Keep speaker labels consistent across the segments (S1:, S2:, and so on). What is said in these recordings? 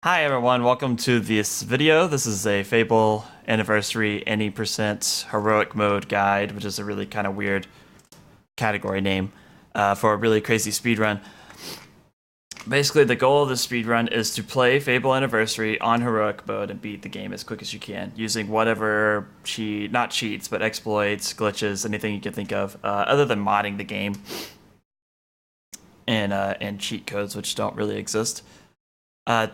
S1: Hi everyone, welcome to this video. This is a Fable Anniversary Any Percent Heroic Mode Guide, which is a really kind of weird category name for a really crazy speedrun. Basically, the goal of the speedrun is to play Fable Anniversary on Heroic Mode and beat the game as quick as you can, using whatever not cheats, but exploits, glitches, anything you can think of, other than modding the game and cheat codes, which don't really exist.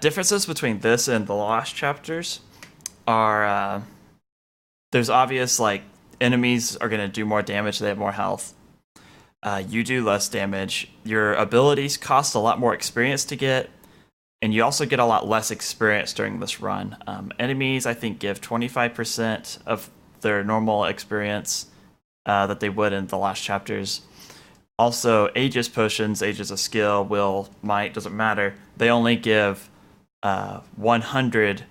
S1: Differences between this and the Lost chapters are there's obvious, like, enemies are going to do more damage, they have more health. You do less damage. Your abilities cost a lot more experience to get, and you also get a lot less experience during this run. Enemies, I think, give 25% of their normal experience that they would in the Lost chapters. Also, Aegis potions, Aegis of skill, will, might, doesn't matter. They only give 100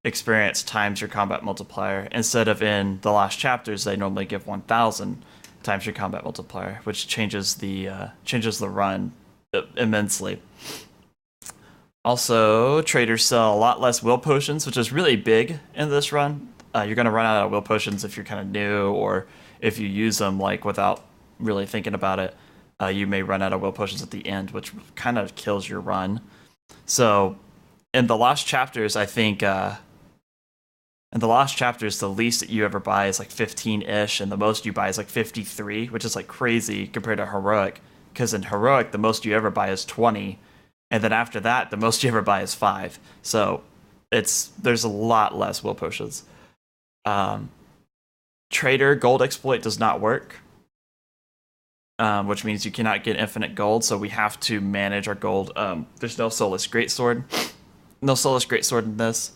S1: experience times your combat multiplier, instead of in the Lost chapters they normally give 1,000 times your combat multiplier, which changes the run immensely. Also, traders sell a lot less will potions, which is really big in this run. You're going to run out of will potions if you're kind of new, or if you use them like without really thinking about it. You may run out of will potions at the end, which kind of kills your run. So, in the Lost chapters, I think, in the Lost chapters, the least that you ever buy is like 15-ish, and the most you buy is like 53, which is like crazy compared to Heroic. Because in Heroic, the most you ever buy is 20, and then after that, the most you ever buy is 5. So, there's a lot less will potions. Trader gold exploit does not work. Which means you cannot get infinite gold, so we have to manage our gold. There's no Soulless Greatsword. No Soulless Greatsword in this.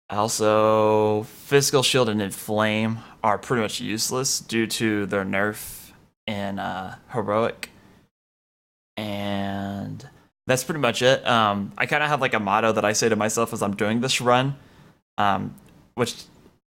S1: Also, Physical Shield and Inflame are pretty much useless due to their nerf in Heroic. And that's pretty much it. I kind of have like a motto that I say to myself as I'm doing this run, which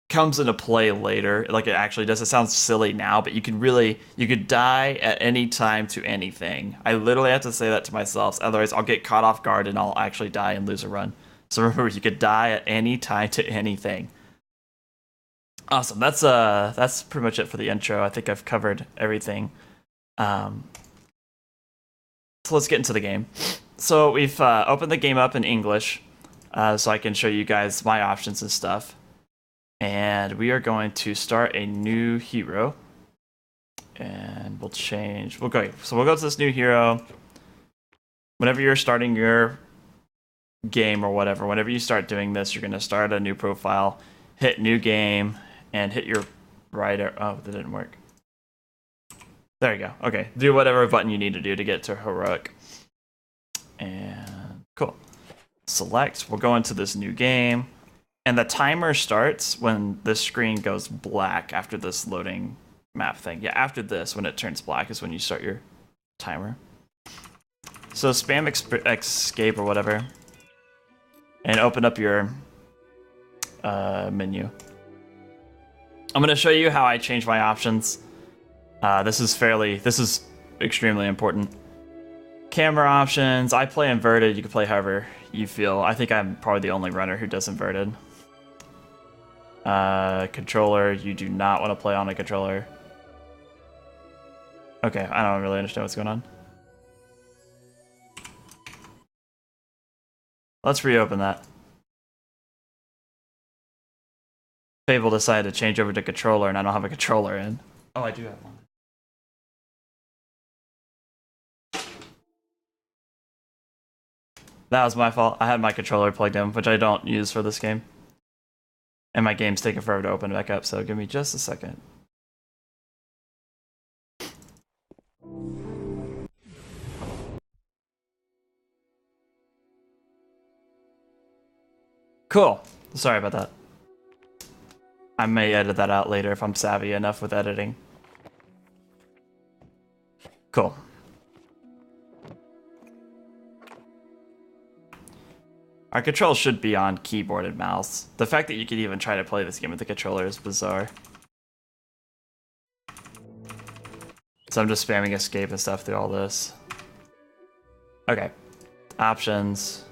S1: comes into play later, like it actually does. It sounds silly now, but you could die at any time to anything. I literally have to say that to myself, otherwise I'll get caught off guard and I'll actually die and lose a run. So remember, you could die at any time to anything. Awesome. That's pretty much it for the intro. I think I've covered everything. So let's get into the game. So we've opened the game up in English, so I can show you guys my options and stuff. And we are going to start a new hero. And we'll go to this new hero. Whenever you're starting your game or whatever, whenever you start doing this, you're going to start a new profile, hit new game, and hit your right arrow. Oh, that didn't work. There you go. Okay, do whatever button you need to do to get to Heroic. And cool. Select. We'll go into this new game. And the timer starts when the screen goes black after this loading map thing. Yeah, after this, when it turns black, is when you start your timer. So spam escape or whatever, and open up your menu. I'm going to show you how I change my options. This is extremely important. Camera options. I play inverted. You can play however you feel. I think I'm probably the only runner who does inverted. Controller, you do not want to play on a controller. Okay, I don't really understand what's going on. Let's reopen that. Fable decided to change over to controller, and I don't have a controller in. Oh, I do have one. That was my fault. I had my controller plugged in, which I don't use for this game. And my game's taking forever to open back up, so give me just a second. Cool. Sorry about that. I may edit that out later if I'm savvy enough with editing. Cool. Our controls should be on keyboard and mouse. The fact that you could even try to play this game with the controller is bizarre. So I'm just spamming escape and stuff through all this. Okay. Options.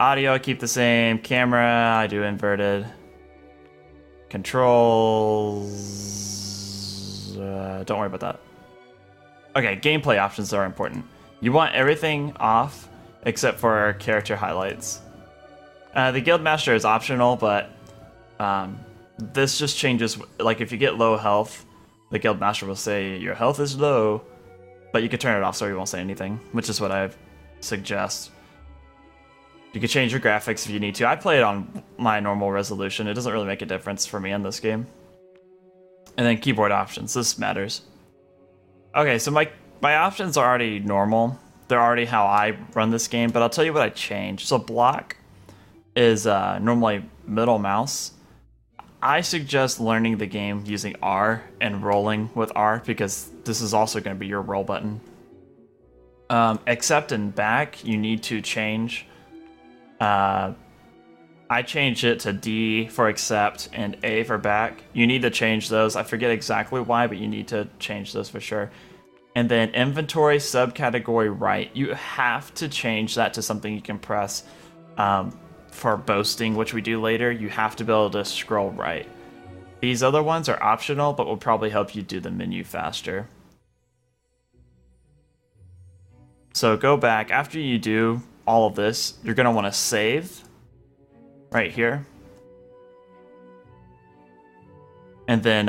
S1: Audio, I keep the same. Camera, I do inverted. Controls, don't worry about that. Okay, gameplay options are important. You want everything off except for character highlights. The guild master is optional, but this just changes. Like if you get low health, the guild master will say your health is low, but you can turn it off so he won't say anything, which is what I suggest. You can change your graphics if you need to. I play it on my normal resolution. It doesn't really make a difference for me in this game. And then keyboard options. This matters. Okay, so my options are already normal. They're already how I run this game, but I'll tell you what I changed. So block is normally middle mouse. I suggest learning the game using R and rolling with R because this is also going to be your roll button. Accept and back, you need to change. I changed it to D for accept and A for back. You need to change those. I forget exactly why, but you need to change those for sure. And then inventory subcategory right. You have to change that to something you can press for boasting, which we do later. You have to be able to scroll right. These other ones are optional, but will probably help you do the menu faster. So go back. After you do all of this, you're going to want to save right here. And then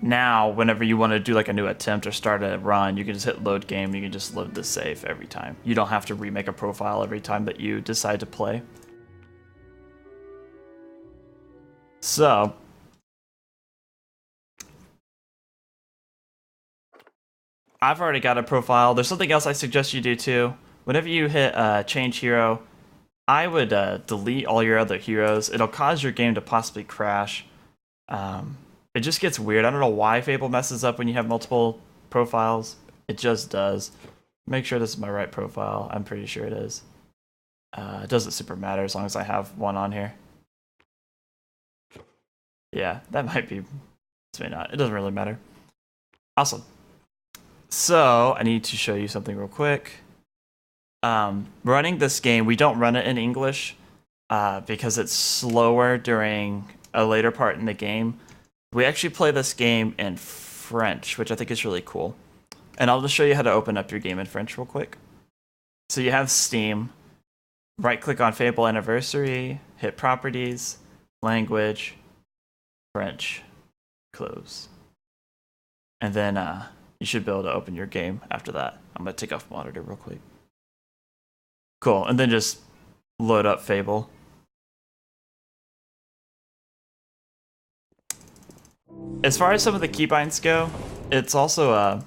S1: now, whenever you want to do like a new attempt or start a run, you can just hit load game. You can just load the save every time. You don't have to remake a profile every time that you decide to play. So I've already got a profile. There's something else I suggest you do too. Whenever you hit change hero, I would delete all your other heroes. It'll cause your game to possibly crash. It just gets weird. I don't know why Fable messes up when you have multiple profiles. It just does. Make sure this is my right profile. I'm pretty sure it is. It doesn't super matter as long as I have one on here. Yeah, that might be. This may not. It doesn't really matter. Awesome. So I need to show you something real quick. Running this game, we don't run it in English because it's slower during a later part in the game. We actually play this game in French, which I think is really cool. And I'll just show you how to open up your game in French real quick. So you have Steam. Right-click on Fable Anniversary, hit Properties, Language, French, close. And then you should be able to open your game after that. I'm going to take off monitor real quick. Cool, and then just load up Fable. As far as some of the keybinds go, it's also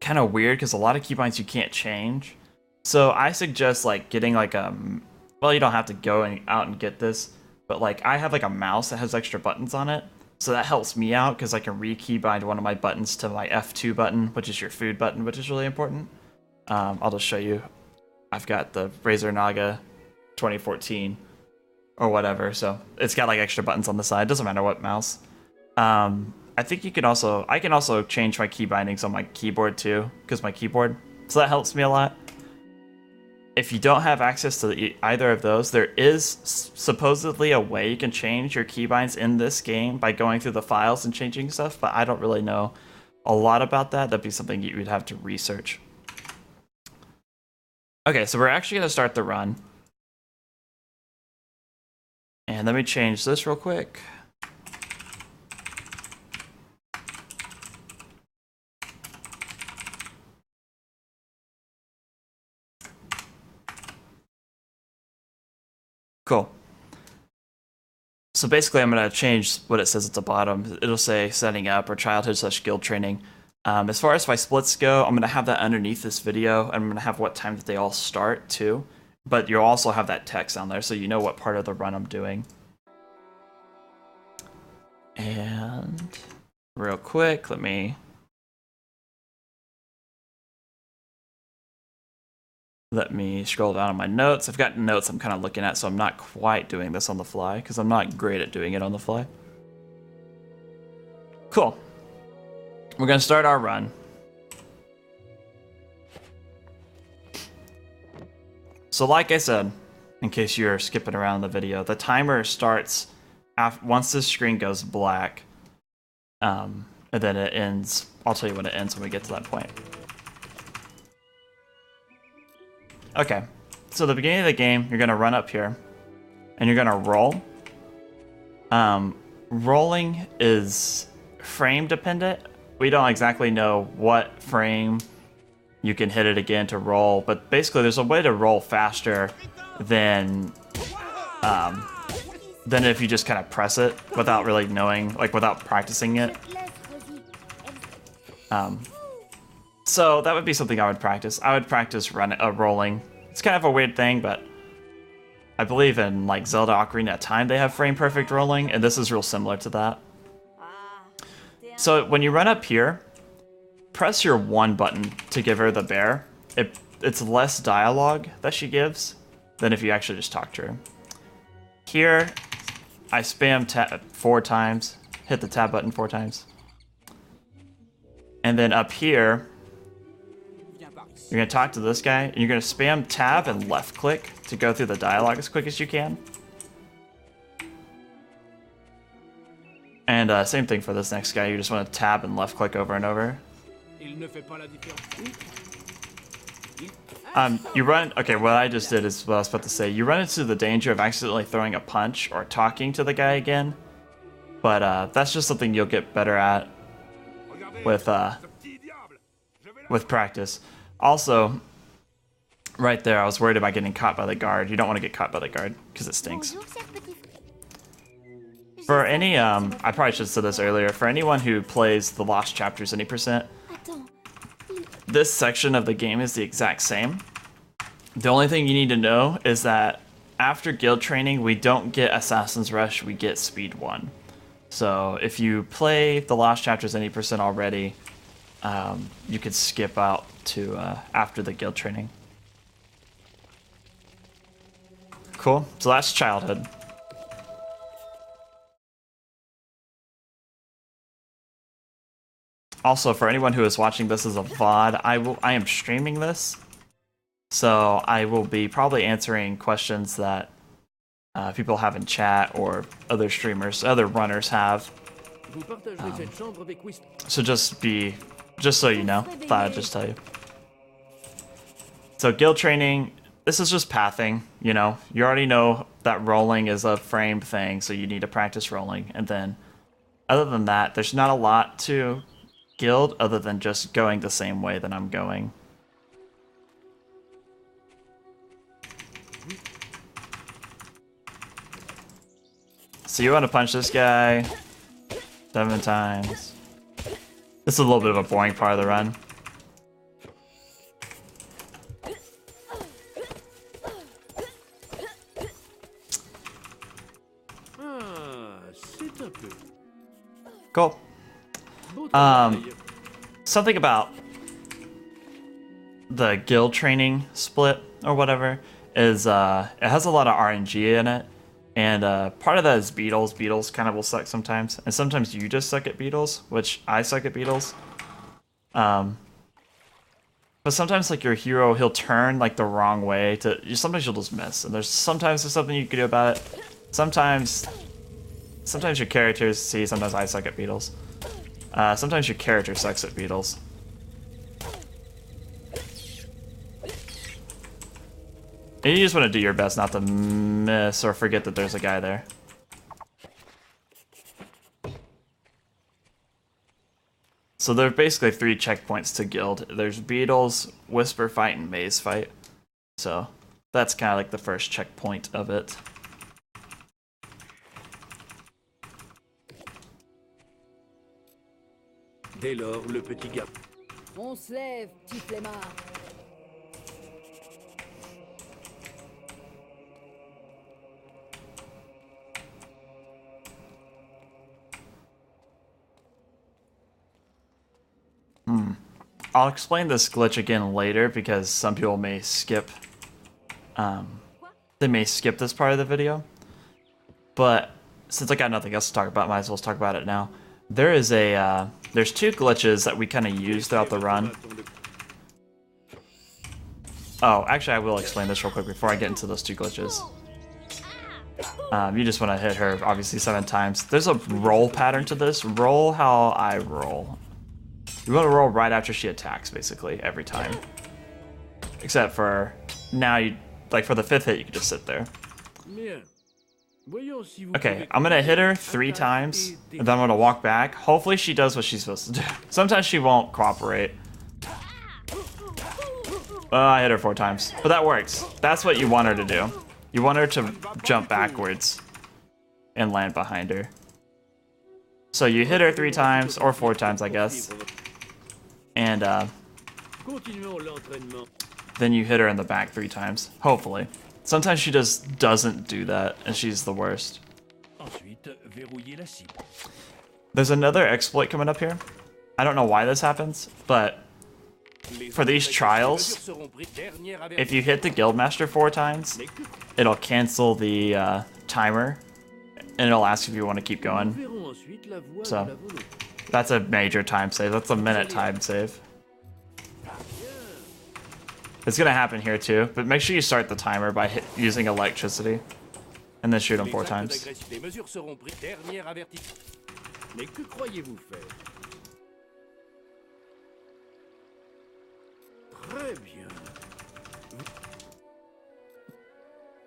S1: kind of weird because a lot of keybinds you can't change. So I suggest like getting like well, you don't have to go out and get this, but like I have like a mouse that has extra buttons on it. So that helps me out because I can re-keybind one of my buttons to my F2 button, which is your food button, which is really important. I'll just show you. I've got the Razer Naga 2014 or whatever, so it's got like extra buttons on the side. Doesn't matter what mouse. I think you can also, I can also change my key bindings on my keyboard too, because my keyboard, so that helps me a lot. If you don't have access to either of those, there is supposedly a way you can change your keybinds in this game by going through the files and changing stuff, but I don't really know a lot about that. That'd be something you would have to research. Okay, so we're actually going to start the run. And let me change this real quick. Cool. So basically I'm going to change what it says at the bottom. It'll say setting up or childhood/guild training. As far as my splits go, I'm going to have that underneath this video. And I'm going to have what time that they all start too. But you'll also have that text on there so you know what part of the run I'm doing. And real quick, let me scroll down on my notes. I've got notes I'm kind of looking at, so I'm not quite doing this on the fly because I'm not great at doing it on the fly. Cool. We're going to start our run. So like I said, in case you're skipping around the video, the timer starts once the screen goes black, and then it ends. I'll tell you when it ends when we get to that point. Okay, so the beginning of the game, you're gonna run up here, and you're gonna roll. Rolling is frame dependent. We don't exactly know what frame you can hit it again to roll, but basically there's a way to roll faster than if you just kind of press it without really knowing, like without practicing it. So that would be something I would practice. I would practice rolling. It's kind of a weird thing, but I believe in like Zelda Ocarina of Time they have frame perfect rolling, and this is real similar to that. So when you run up here, press your 1 button to give her the bear. It's less dialogue that she gives than if you actually just talk to her. Here, I spam tab 4 times, hit the tab button 4 times. And then up here, you're gonna talk to this guy, and you're gonna spam tab and left click to go through the dialogue as quick as you can. And same thing for this next guy, you just want to tab and left click over and over. You run, okay, what I just did is what I was about to say. You run into the danger of accidentally throwing a punch or talking to the guy again. But that's just something you'll get better at with practice. Also, right there, I was worried about getting caught by the guard. You don't want to get caught by the guard, because it stinks. For any, I probably should have said this earlier, for anyone who plays the Lost Chapters any %, this section of the game is the exact same. The only thing you need to know is that after guild training, we don't get Assassin's Rush, we get Speed 1. So if you play the Lost Chapters any % already, you could skip out to after the guild training. Cool, so that's childhood. Also, for anyone who is watching this as a VOD, I am streaming this, so I will be probably answering questions that people have in chat or other streamers, other runners have. So just so you know, thought I'd just tell you. So guild training, this is just pathing, you know. You already know that rolling is a framed thing, so you need to practice rolling. And then, other than that, there's not a lot to guild other than just going the same way that I'm going. So you want to punch this guy 7 times. This is a little bit of a boring part of the run. Cool. Something about the guild training split or whatever is it has a lot of RNG in it, and part of that is beetles. Beetles kind of will suck sometimes, and sometimes you just suck at beetles, which I suck at beetles. But sometimes like your hero, he'll turn like the wrong way to. Sometimes you'll just miss, and there's something you can do about it. Sometimes your characters see. Sometimes I suck at beetles. Sometimes your character sucks at beetles. And you just want to do your best not to miss or forget that there's a guy there. So there are basically 3 checkpoints to guild. There's beetles, whisper fight, and maze fight. So that's kind of like the first checkpoint of it.
S2: Dès lors, le petit gars.
S3: On se lève, petit flemmard.
S1: I'll explain this glitch again later because some people may skip. They may skip this part of the video. But since I got nothing else to talk about, might as well talk about it now. There is a there's 2 glitches that we kind of use throughout the run. Oh, actually, I will explain this real quick before I get into those two glitches. You just want to hit her, obviously, 7 times. There's a roll pattern to this. Roll how I roll. You want to roll right after she attacks, basically, every time. Except for now, like for the 5th hit, you can just sit there. Okay, I'm gonna hit her 3 times, and then I'm gonna walk back. Hopefully she does what she's supposed to do. Sometimes she won't cooperate. I hit her 4 times, but that works. That's what you want her to do. You want her to jump backwards and land behind her. So you hit her 3 times, or 4 times, I guess. And then you hit her in the back 3 times, hopefully. Sometimes she just doesn't do that, and she's the worst. There's another exploit coming up here. I don't know why this happens, but for these trials, if you hit the Guildmaster 4 times, it'll cancel the timer, and it'll ask if you want to keep going. So, that's a major time save. That's a minute time save. It's gonna happen here too, but make sure you start the timer by using electricity, and then shoot him 4 times.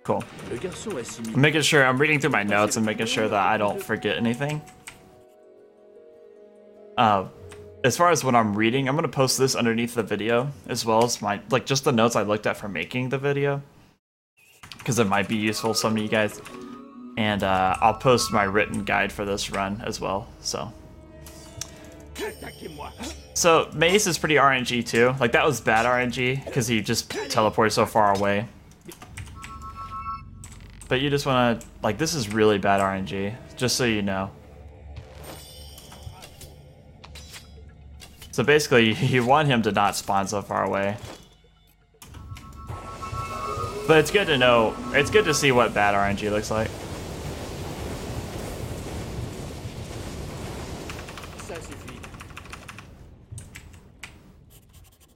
S1: Cool. I'm making sure I'm reading through my notes and making sure that I don't forget anything. As far as what I'm reading, I'm gonna post this underneath the video, as well as my, like, just the notes I looked at for making the video, because it might be useful to some of you guys. And I'll post my written guide for this run as well. So Mace is pretty RNG too. Like, that was bad RNG because he just teleported so far away. But you just want to, like, this is really bad RNG, just so you know. So basically, you want him to not spawn so far away. But it's good to know, it's good to see what bad RNG looks like.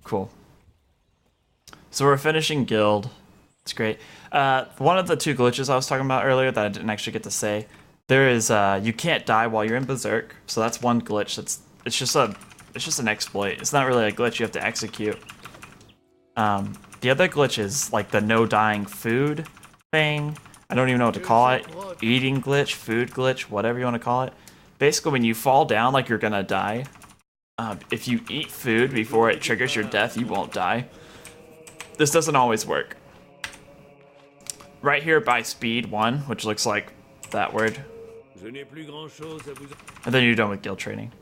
S1: Cool. So we're finishing guild. It's great. One of the 2 glitches I was talking about earlier that I didn't actually get to say, there is you can't die while you're in Berserk. So that's one glitch. It's just an exploit. It's not really a glitch you have to execute. The other glitch is like the no dying food thing. I don't even know what to call it. Eating glitch, food glitch, whatever you want to call it. Basically, when you fall down like you're gonna die, if you eat food before it triggers your death, you won't die. This doesn't always work. Right here by speed 1, which looks like that word. And then you're done with guild training.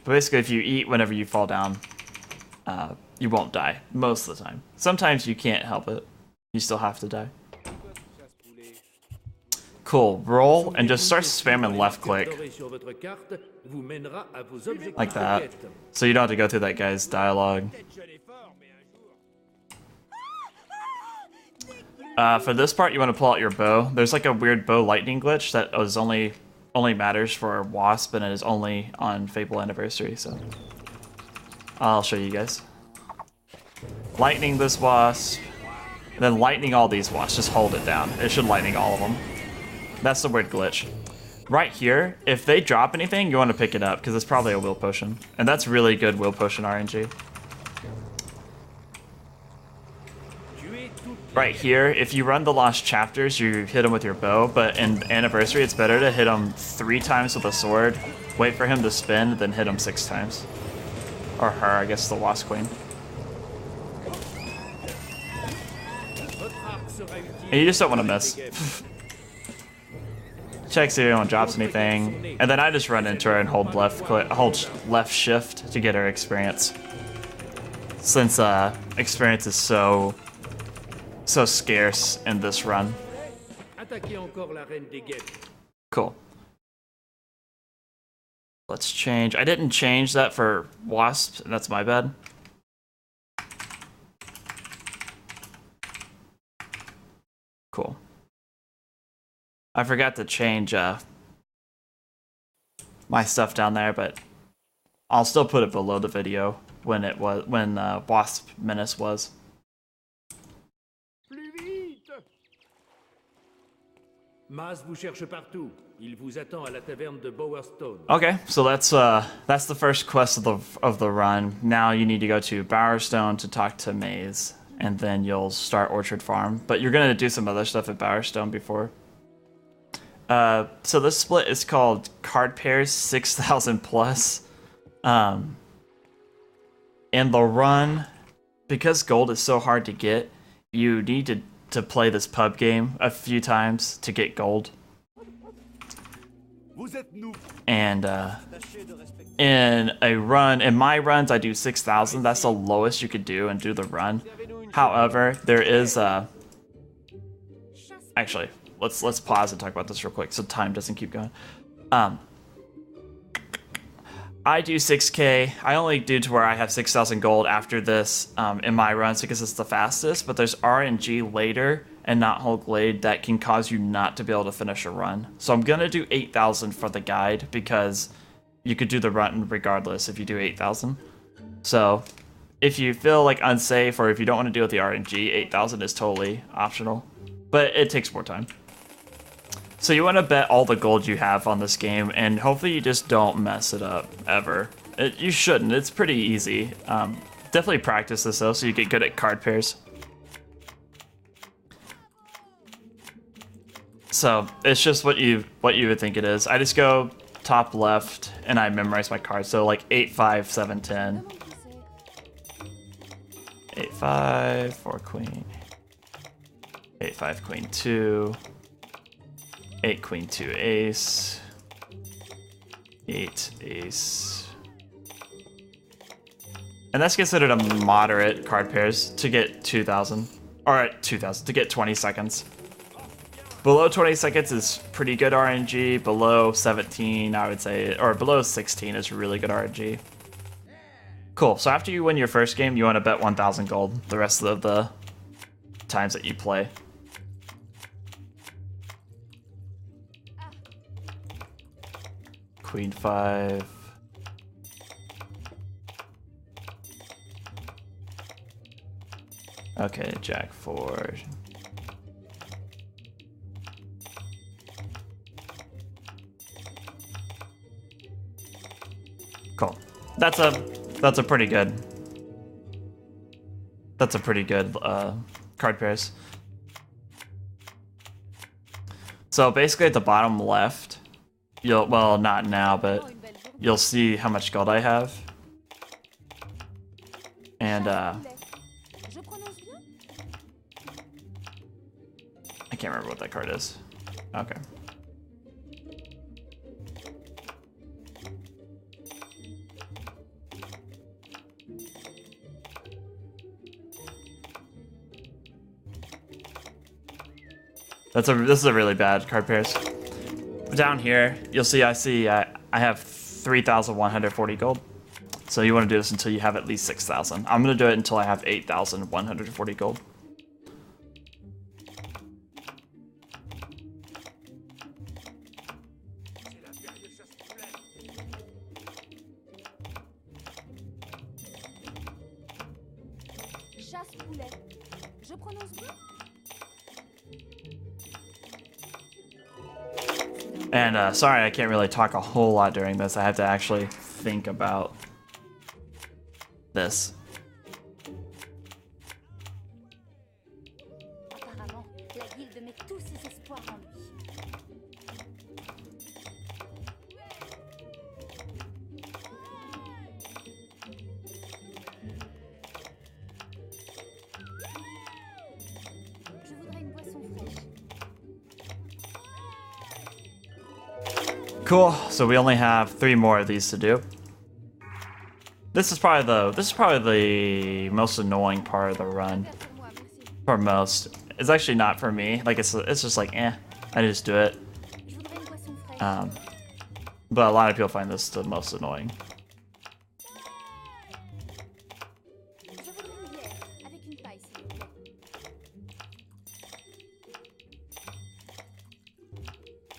S1: But basically, if you eat whenever you fall down, you won't die most of the time. Sometimes you can't help it. You still have to die. Cool. Roll and just start spamming left click. Like that. So you don't have to go through that guy's dialogue. For this part, you want to pull out your bow. There's like a weird bow lightning glitch that is only matters for Wasp, and it is only on Fable Anniversary, so I'll show you guys. Lightning this Wasp, and then lightning all these Wasps. Just hold it down. It should lightning all of them. That's the weird glitch. Right here, if they drop anything, you want to pick it up, because it's probably a will potion. And that's really good will potion RNG. Right here, if you run the lost chapters, you hit him with your bow, but in Anniversary, it's better to hit him 3 times with a sword, wait for him to spin, then hit him 6 times. Or her, I guess, the Wasp Queen. And you just don't want to miss. Check see if anyone drops anything, and then I just run into her and hold left shift to get her experience. Since experience is so scarce in this run. Cool. Let's change. I didn't change that for Wasp, and that's my bad. Cool. I forgot to change my stuff down there, but I'll still put it below the video when Wasp Menace was.
S2: Plus vite! Mas vous cherche partout. Il vous attend à la taverne de Bowerstone.
S1: Okay, so that's the first quest of the run. Now you need to go to Bowerstone to talk to Maze, and then you'll start Orchard Farm. But you're gonna do some other stuff at Bowerstone before. So this split is called Card Pairs 6,000 plus. And the run, because gold is so hard to get, you need to play this pub game a few times to get gold. And in my runs, I do 6,000. That's the lowest you could do and do the run. However, there is actually, let's pause and talk about this real quick so time doesn't keep going. I do 6K. I only do to where I have 6,000 gold after this in my runs because it's the fastest, but there's RNG later and not whole glade that can cause you not to be able to finish a run. So I'm gonna do 8,000 for the guide because you could do the run regardless if you do 8,000. So if you feel like unsafe or if you don't want to deal with the RNG, 8,000 is totally optional, but it takes more time. So you want to bet all the gold you have on this game, and hopefully you just don't mess it up, ever. You shouldn't, it's pretty easy. Definitely practice this though, so you get good at card pairs. So, it's just what you would think it is. I just go top left, and I memorize my cards, so like 8, 5, 7, 10. 8, 5, 4 queen. 8, 5, queen 2. 8, queen 2, ace. 8, ace. And that's considered a moderate card pairs to get 2,000. Or 2,000, to get 20 seconds. Below 20 seconds is pretty good RNG. Below 17, I would say, or below 16 is really good RNG. Cool, so after you win your first game, you want to bet 1,000 gold the rest of the times that you play. Queen 5. Okay, Jack 4. Cool. That's a pretty good. That's a pretty good card pairs. So basically at the bottom left, well, not now, but you'll see how much gold I have. And I can't remember what that card is. Okay. This is a really bad card pairs. Down here, you'll see I have 3,140 gold. So you want to do this until you have at least 6,000. I'm going to do it until I have 8,140 gold. And sorry, I can't really talk a whole lot during this. I have to actually think about this. Cool. So we only have 3 more of these to do. This is probably the most annoying part of the run. For most. It's actually not for me. Like it's just like I just do it. But a lot of people find this the most annoying.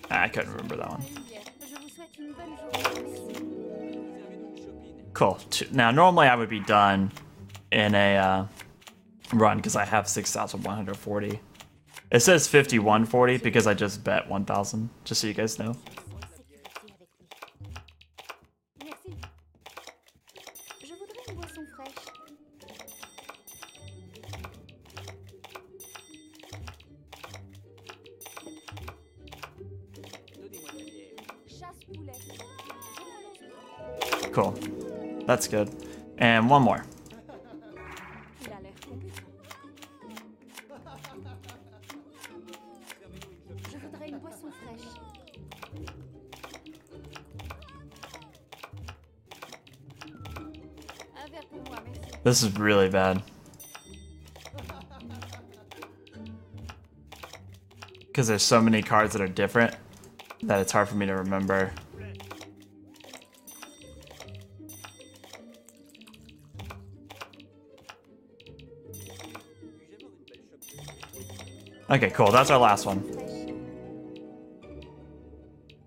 S1: I couldn't remember that one. Cool. Now, normally I would be done in a run because I have 6,140. It says 5,140 because I just bet 1,000, just so you guys know.
S4: Merci. Je voudrais une boisson fraîche. Chasse poulet.
S1: Cool. That's good. And one more.
S4: Il a l'air compétent. Je voudrais une boisson fraîche. Un verre pour moi, merci.
S1: This is really bad. Because there's so many cards that are different that it's hard for me to remember. Okay, cool. That's our last one.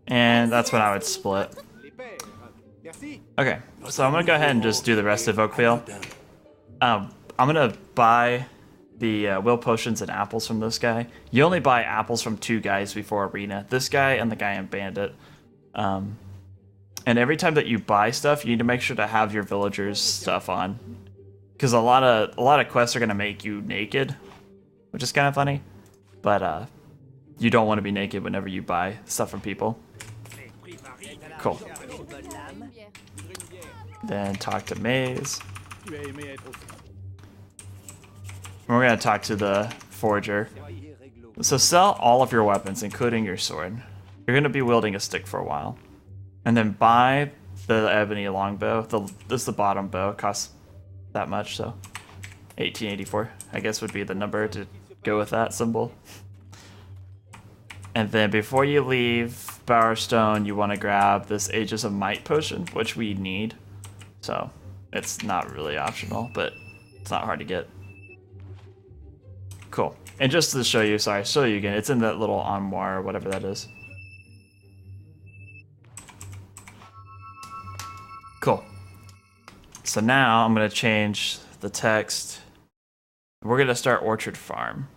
S1: And that's when I would split. Okay, so I'm gonna go ahead and just do the rest of Oakville. I'm gonna buy the will potions and apples from this guy. You only buy apples from 2 guys before arena. This guy and the guy in Bandit. And every time that you buy stuff, you need to make sure to have your villagers stuff on, because a lot of quests are gonna make you naked, which is kind of funny. But you don't want to be naked whenever you buy stuff from people. Cool. Then talk to Maze. We're gonna talk to the Forger. So sell all of your weapons, including your sword. You're gonna be wielding a stick for a while. And then buy the ebony longbow. This is the bottom bow. It costs that much, so 1884, I guess, would be the number to go with that symbol. And then before you leave Bowerstone, you want to grab this Aegis of Might potion, which we need. So it's not really optional, but it's not hard to get. Cool. And just to show you, sorry, show you again, it's in that little armoire or whatever that is. Cool. So now I'm going to change the text. We're going to start Orchard Farm.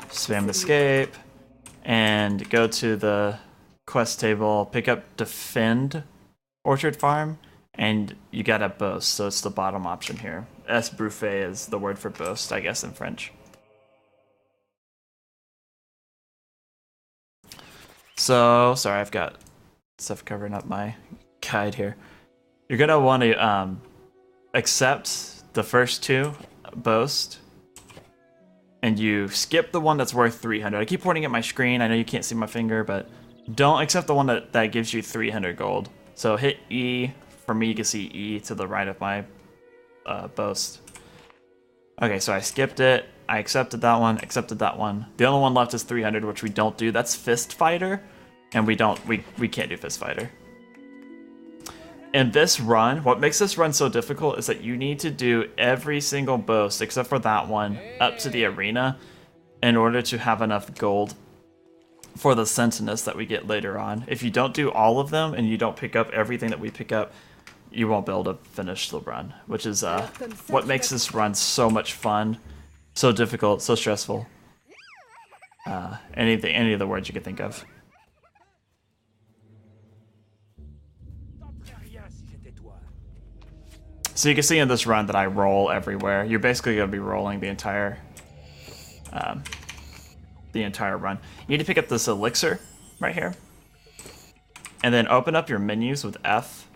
S1: Spam escape and go to the quest table, pick up Defend Orchard Farm, and you gotta boast, so it's the bottom option here. S Buffet is the word for boast, I guess, in French. So, sorry, I've got stuff covering up my guide here. You're gonna want to accept the first 2, boast, and you skip the one that's worth 300. I keep pointing at my screen. I know you can't see my finger, but don't accept the one that gives you 300 gold. So hit E. For me, you can see E to the right of my boast. Okay, so I skipped it. I accepted that one, accepted that one. The only one left is 300, which we don't do. That's Fist Fighter, and we can't do Fist Fighter. In this run, what makes this run so difficult is that you need to do every single boast, except for that one, up to the arena in order to have enough gold for the Sentinels that we get later on. If you don't do all of them and you don't pick up everything that we pick up, you won't be able to finish the run, which is what makes this run so much fun, so difficult, so stressful. Any of the words you could think of. So you can see in this run that I roll everywhere. You're basically going to be rolling the entire run. You need to pick up this elixir right here. And then open up your menus with F.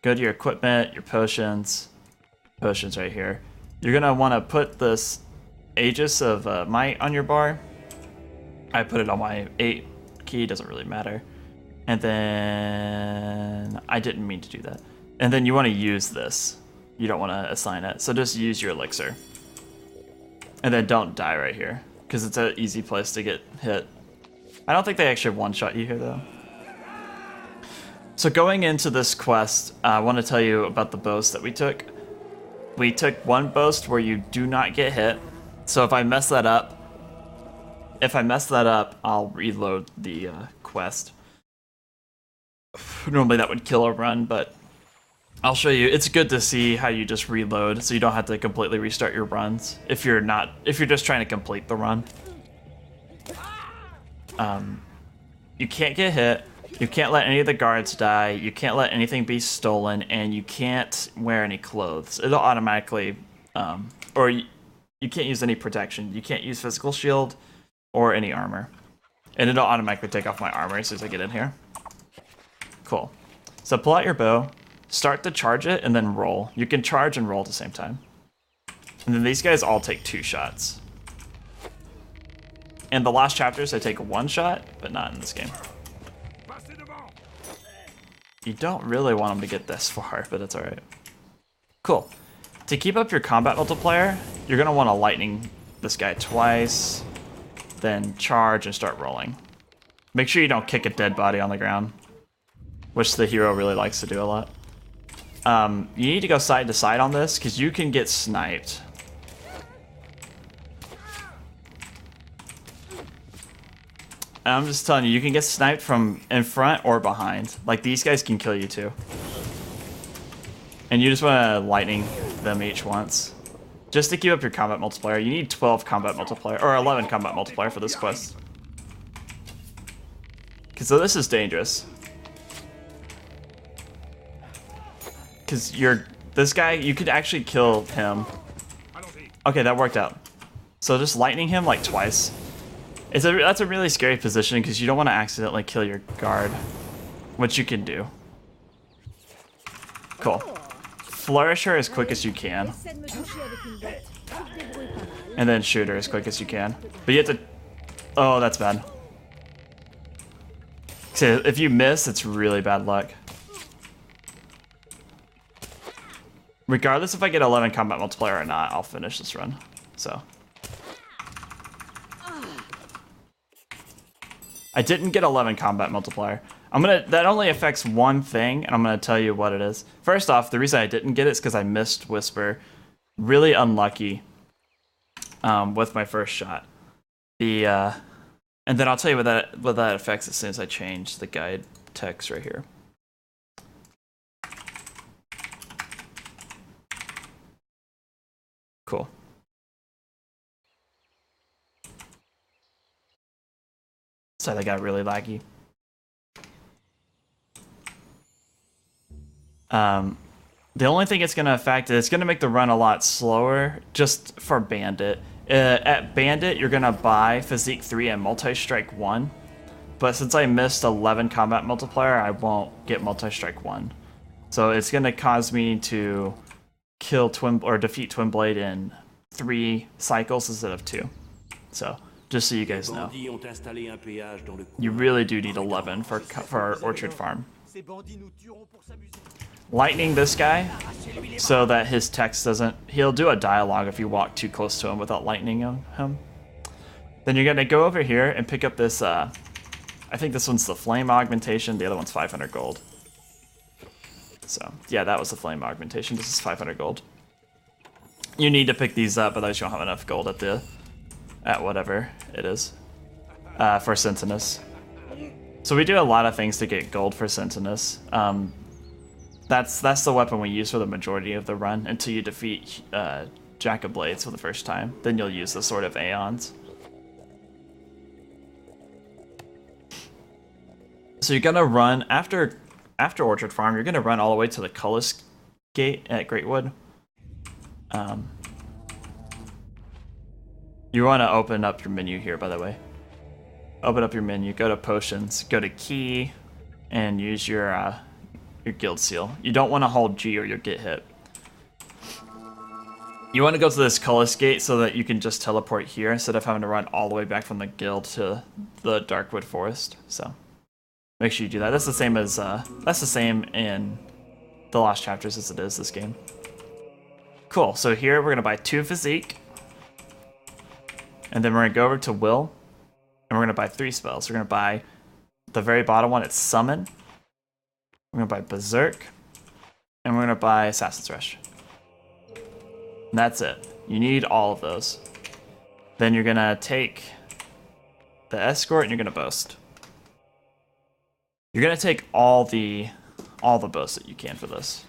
S1: Go to your equipment, your potions. Potions right here. You're going to want to put this Aegis of Might on your bar. I put it on my 8 key, doesn't really matter. And then I didn't mean to do that. And then you want to use this. You don't want to assign it. So just use your elixir. And then don't die right here, because it's an easy place to get hit. I don't think they actually one-shot you here, though. So going into this quest, I want to tell you about the boast that we took. We took one boast where you do not get hit. So if I mess that up, if I mess that up, I'll reload the quest. Normally that would kill a run, but I'll show you. It's good to see how you just reload, so you don't have to completely restart your runs if you're just trying to complete the run. You can't get hit. You can't let any of the guards die. You can't let anything be stolen, and you can't wear any clothes. It'll automatically, or you can't use any protection. You can't use physical shield or any armor, and it'll automatically take off my armor as soon as I get in here. Cool. So pull out your bow, start to charge it, and then roll. You can charge and roll at the same time. And then these guys all take 2 shots. In the Lost chapters, they take 1 shot, but not in this game. You don't really want them to get this far, but it's alright. Cool. To keep up your combat multiplier, you're going to want to lightning this guy twice, then charge and start rolling. Make sure you don't kick a dead body on the ground, which the hero really likes to do a lot. You need to go side to side on this, because you can get sniped. And I'm just telling you, you can get sniped from in front or behind. Like, these guys can kill you too. And you just want to lightning them each once. Just to keep up your combat multiplier, you need 12 combat multiplier, or 11 combat multiplier for this quest. So this is dangerous. Because this guy, you could actually kill him. Okay, that worked out. So just lightning him like twice. That's a really scary position because you don't want to accidentally kill your guard, which you can do. Cool. Flourish her as quick as you can. And then shoot her as quick as you can. But you have to... Oh, that's bad. So if you miss, it's really bad luck. Regardless if I get 11 combat multiplier or not, I'll finish this run. So... I didn't get 11 combat multiplier. That only affects one thing, and I'm gonna tell you what it is. First off, the reason I didn't get it is because I missed Whisper. Really unlucky with my first shot. And then I'll tell you what that affects as soon as I change the guide text right here. Cool. So that got really laggy. The only thing it's going to affect is it's going to make the run a lot slower just for Bandit. At Bandit, you're going to buy Physique 3 and Multi-Strike 1. But since I missed 11 combat multiplier, I won't get Multi-Strike 1. So it's going to cause me to kill defeat Twin Blade in 3 cycles instead of 2. So... just so you guys know. You really do need 11 for Orchard Farm. Lightning this guy so that his text doesn't... He'll do a dialogue if you walk too close to him without lightning him. Then you're going to go over here and pick up this... I think this one's the Flame Augmentation. The other one's 500 gold. So, yeah, that was the Flame Augmentation. This is 500 gold. You need to pick these up, otherwise you don't have enough gold at whatever it is for Sentinus. So we do a lot of things to get gold for Sentinus. That's the weapon we use for the majority of the run until you defeat Jack of Blades for the first time. Then you'll use the Sword of Aeons. So you're gonna run after Orchard Farm. You're gonna run all the way to the Cullis Gate at Greatwood. You want to open up your menu here, by the way. Open up your menu, go to Potions, go to Key, and use your Guild Seal. You don't want to hold G or you'll get hit. You want to go to this Cullis Gate so that you can just teleport here instead of having to run all the way back from the guild to the Darkwood Forest. So make sure you do that. That's the same as that's the same in the Lost Chapters as it is this game. Cool. So here we're gonna buy 2 Physique. And then we're going to go over to Will, and we're going to buy 3 spells. We're going to buy the very bottom one, it's Summon. We're going to buy Berserk, and we're going to buy Assassin's Rush. And that's it. You need all of those. Then you're going to take the escort, and you're gonna boast. You're gonna take all the boasts that you can for this.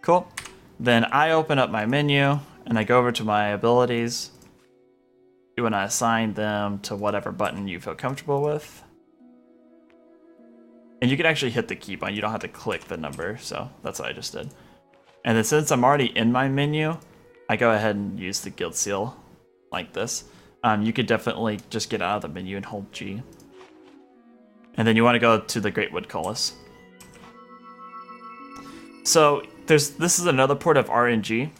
S1: Cool. Then I open up my menu and I go over to my abilities. You want to assign them to whatever button you feel comfortable with. And you can actually hit the key button. You don't have to click the number, so that's what I just did. And then since I'm already in my menu, I go ahead and use the guild seal like this. You could definitely just get out of the menu and hold G. And then you want to go to the Great Wood Cullis. So this is another port of RNG.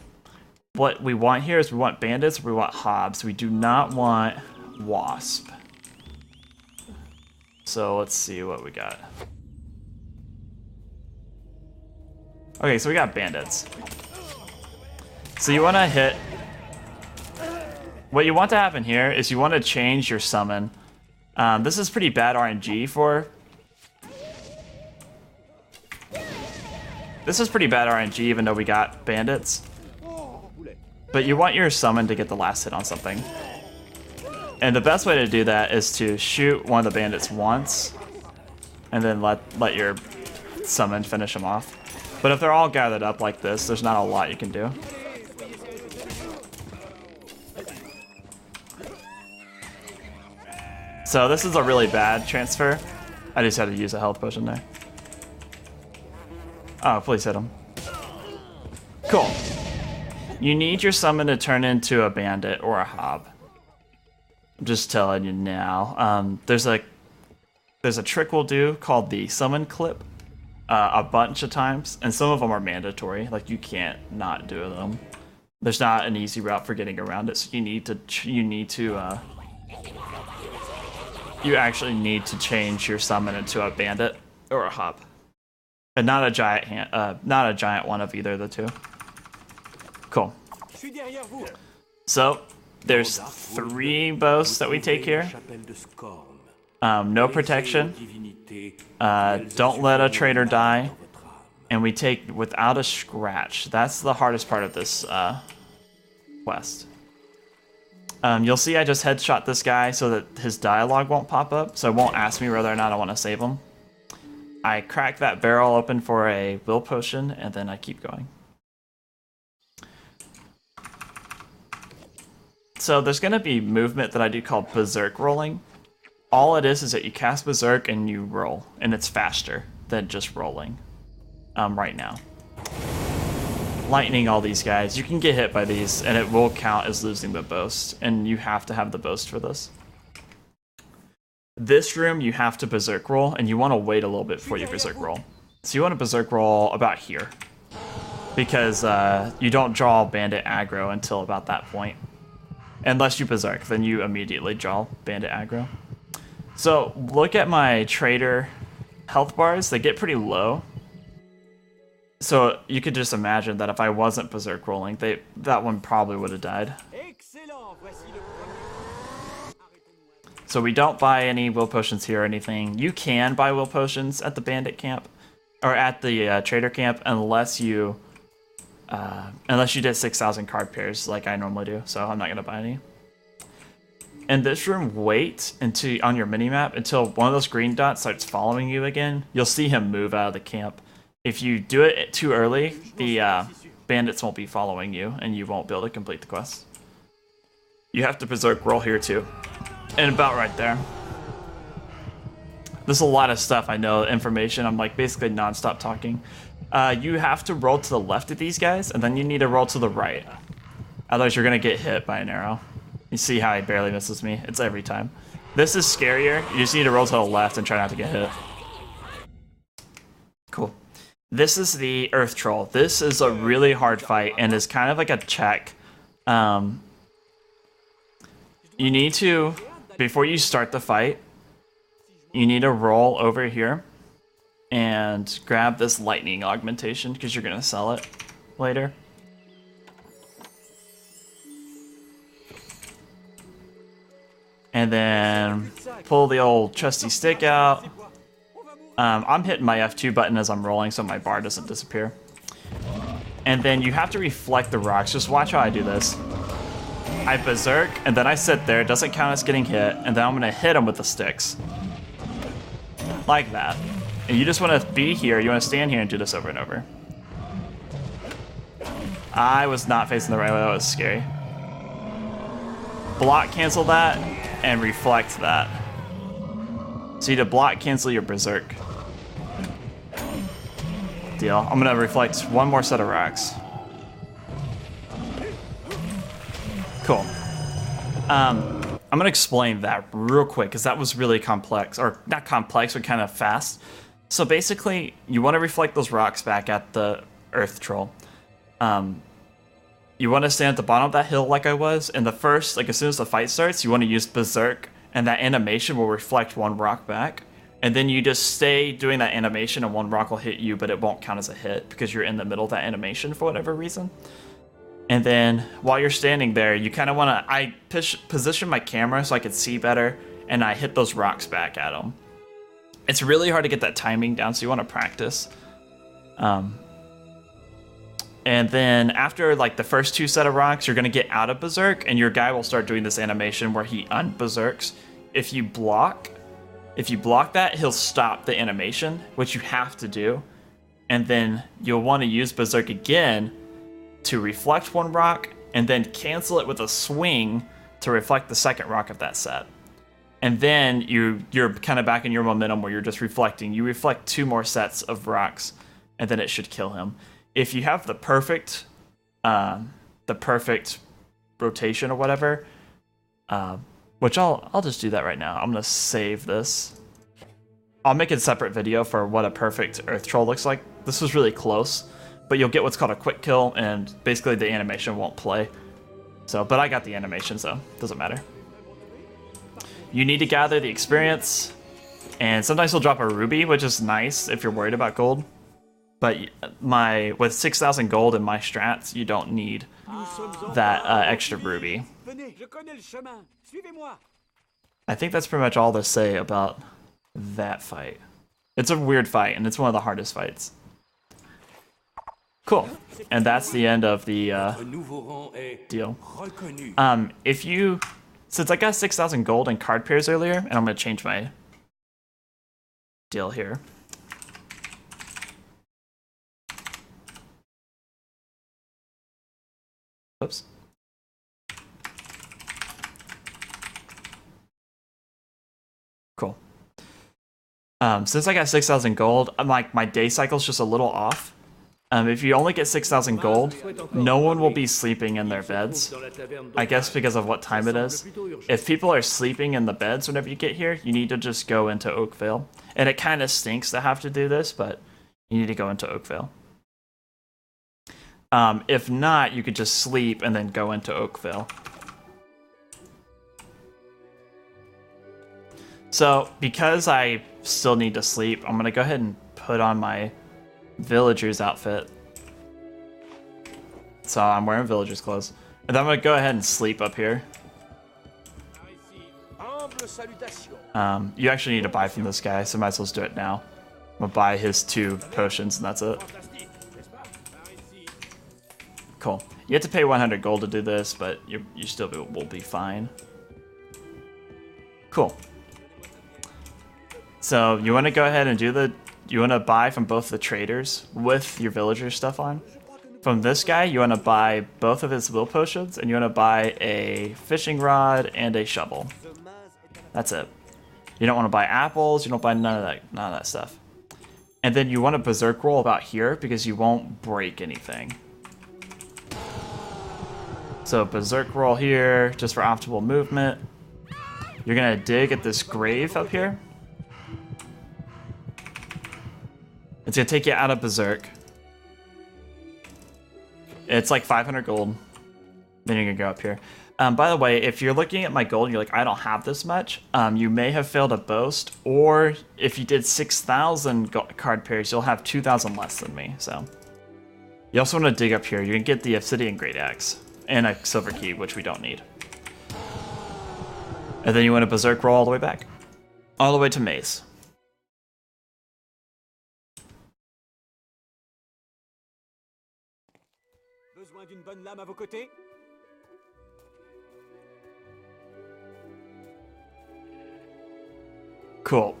S1: What we want here is we want bandits, we want hobs. We do not want wasp. So let's see what we got. Okay, so we got bandits. So you want to hit... What you want to happen here is you want to change your summon. This is pretty bad RNG for... This is pretty bad RNG even though we got bandits. But you want your summon to get the last hit on something. And the best way to do that is to shoot one of the bandits once, and then let your summon finish them off. But if they're all gathered up like this, there's not a lot you can do. So this is a really bad transfer. I just had to use a health potion there. Oh, please hit him. Cool. You need your summon to turn into a bandit or a hob. I'm just telling you now. There's a trick we'll do called the summon clip a bunch of times, and some of them are mandatory. Like you can't not do them. There's not an easy route for getting around it, so you actually need to change your summon into a bandit or a hob, and not a giant one of either of the two. Cool. So there's 3 boasts that we take here. No protection. Don't let a traitor die. And we take without a scratch. That's the hardest part of this quest. You'll see I just headshot this guy so that his dialogue won't pop up, so it won't ask me whether or not I want to save him. I crack that barrel open for a will potion, and then I keep going. So there's going to be movement that I do called berserk rolling. All it is that you cast berserk and you roll, and it's faster than just rolling right now. Lightning all these guys. You can get hit by these, and it will count as losing the boast, and you have to have the boast for this. This room, you have to berserk roll, and you want to wait a little bit before you berserk roll. So you want to berserk roll about here, because you don't draw bandit aggro until about that point. Unless you berserk, then you immediately draw bandit aggro. So look at my trader health bars, they get pretty low. So you could just imagine that if I wasn't berserk rolling, that one probably would have died. So we don't buy any will potions here or anything. You can buy will potions at the bandit camp, or at the trader camp, unless you did 6,000 card pairs like I normally do. So I'm not gonna buy any. In this room, wait until on your minimap until one of those green dots starts following you again. You'll see him move out of the camp. If you do it too early, the bandits won't be following you, and you won't be able to complete the quest. You have to berserk roll here too. And about right there. There's a lot of stuff I know, information. I'm like basically non-stop talking. You have to roll to the left of these guys, and then you need to roll to the right. Otherwise you're gonna get hit by an arrow. You see how he barely misses me? It's every time. This is scarier. You just need to roll to the left and try not to get hit. Cool. This is the Earth Troll. This is a really hard fight and is kind of like a check. You need to, before you start the fight, you need to roll over here and grab this lightning augmentation because you're going to sell it later. And then pull the old trusty stick out. I'm hitting my F2 button as I'm rolling so my bar doesn't disappear. And then you have to reflect the rocks. Just watch how I do this. I berserk, and then I sit there. It doesn't count as getting hit, and then I'm gonna hit him with the sticks. Like that. And you just want to be here. You want to stand here and do this over and over. I was not facing the right way. That was scary. Block cancel that and reflect that. So you need to block cancel your berserk. Deal. I'm gonna reflect one more set of rocks. Cool. I'm gonna explain that real quick because that was really complex, or not complex, but kind of fast. So basically, you want to reflect those rocks back at the Earth Troll. You want to stand at the bottom of that hill like I was, and the first, like as soon as the fight starts, you want to use Berserk, and that animation will reflect one rock back. And then you just stay doing that animation, and one rock will hit you, but it won't count as a hit because you're in the middle of that animation for whatever reason. And then while you're standing there, you kind of want to, I position my camera so I could see better, and I hit those rocks back at them. It's really hard to get that timing down, so you want to practice. And then after like the first two set of rocks, you're going to get out of Berserk, and your guy will start doing this animation where he unberserks. If you block that, he'll stop the animation, which you have to do. And then you'll want to use Berserk again to reflect one rock, and then cancel it with a swing to reflect the second rock of that set. And then you're kind of back in your momentum where you're just reflecting. You reflect two more sets of rocks, and then it should kill him. If you have the perfect rotation or whatever, which I'll just do that right now. I'm gonna save this. I'll make a separate video for what a perfect Earth Troll looks like. This was really close, but you'll get what's called a quick kill, and basically the animation won't play. So, but I got the animation, so it doesn't matter. You need to gather the experience, and sometimes he'll drop a ruby, which is nice if you're worried about gold. But with 6,000 gold in my strats, you don't need that extra ruby. I think that's pretty much all to say about that fight. It's a weird fight, and it's one of the hardest fights. Cool. And that's the end of the deal. Since I got 6,000 gold in card pairs earlier, and I'm going to change my deal here. Oops. Cool. Since I got 6,000 gold, I'm like, my day cycle's just a little off. If you only get 6,000 gold, no one will be sleeping in their beds. I guess because of what time it is. If people are sleeping in the beds whenever you get here, you need to just go into Oakvale. And it kind of stinks to have to do this, but you need to go into Oakvale. If not, you could just sleep and then go into Oakvale. So, because I still need to sleep, I'm going to go ahead and put on my villager's outfit. So I'm wearing villager's clothes. And then I'm going to go ahead and sleep up here. You actually need to buy from this guy, so I might as well do it now. I'm going to buy his 2 potions, and that's it. Cool. You have to pay 100 gold to do this, but you still will be fine. Cool. So you want to go ahead and you want to buy from both the traders with your villager stuff on. From this guy, you want to buy both of his will potions, and you want to buy a fishing rod and a shovel. That's it. You don't want to buy apples. You don't buy none of that stuff. And then you want to berserk roll about here because you won't break anything. So berserk roll here, just for optimal movement. You're gonna dig at this grave up here. It's gonna take you out of berserk. It's like 500 gold. Then you're gonna go up here. By the way, if you're looking at my gold and you're like, I don't have this much, you may have failed a boast, or if you did 6,000 card pairs, you'll have 2,000 less than me, so. You also want to dig up here. You can get the obsidian great axe and a silver key, which we don't need. And then you want to berserk roll all the way back. All the way to Maze. Cool.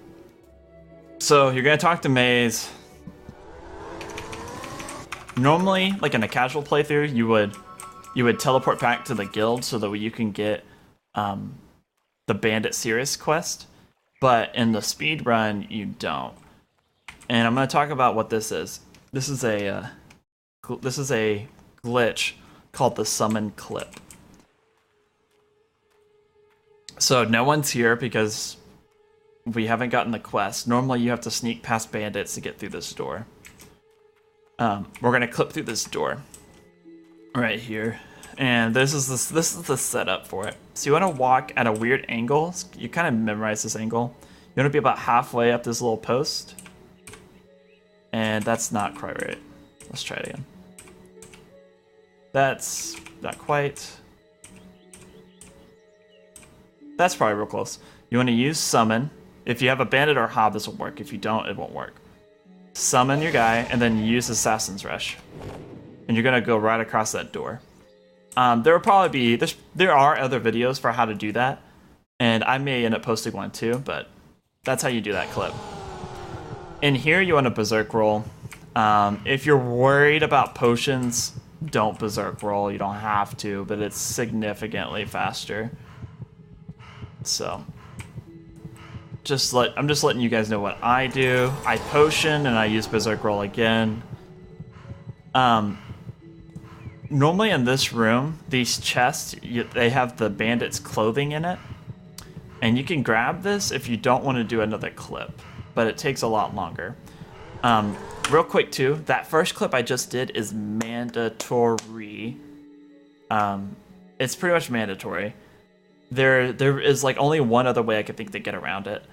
S1: So you're gonna talk to Maze. Normally, like in a casual playthrough, you would teleport back to the guild so that you can get the Bandit Cirrus quest, but in the speed run you don't. And I'm gonna talk about what this is. This is a glitch called the summon clip. So no one's here because we haven't gotten the quest. Normally you have to sneak past bandits to get through this door. We're gonna clip through this door right here, and this is the setup for it. So you want to walk at a weird angle. You kind of memorize this angle. You want to be about halfway up this little post, and that's not quite right. Let's try it again. That's not quite. That's probably real close. You want to use summon. If you have a bandit or a hob, this will work. If you don't, it won't work. Summon your guy, and then use Assassin's Rush. And you're gonna go right across that door. There will probably be, there are other videos for how to do that, and I may end up posting one too, but that's how you do that clip. In here, you want to Berserk roll. If you're worried about potions, don't Berserk roll. You don't have to, but it's significantly faster. So I'm just letting you guys know what I do. I potion and I use Berserk roll again. Normally in this room, these chests, they have the bandit's clothing in it. And you can grab this if you don't want to do another clip, but it takes a lot longer. Real quick too, that first clip I just did is mandatory. It's pretty much mandatory. There is like only one other way I could think to get around it.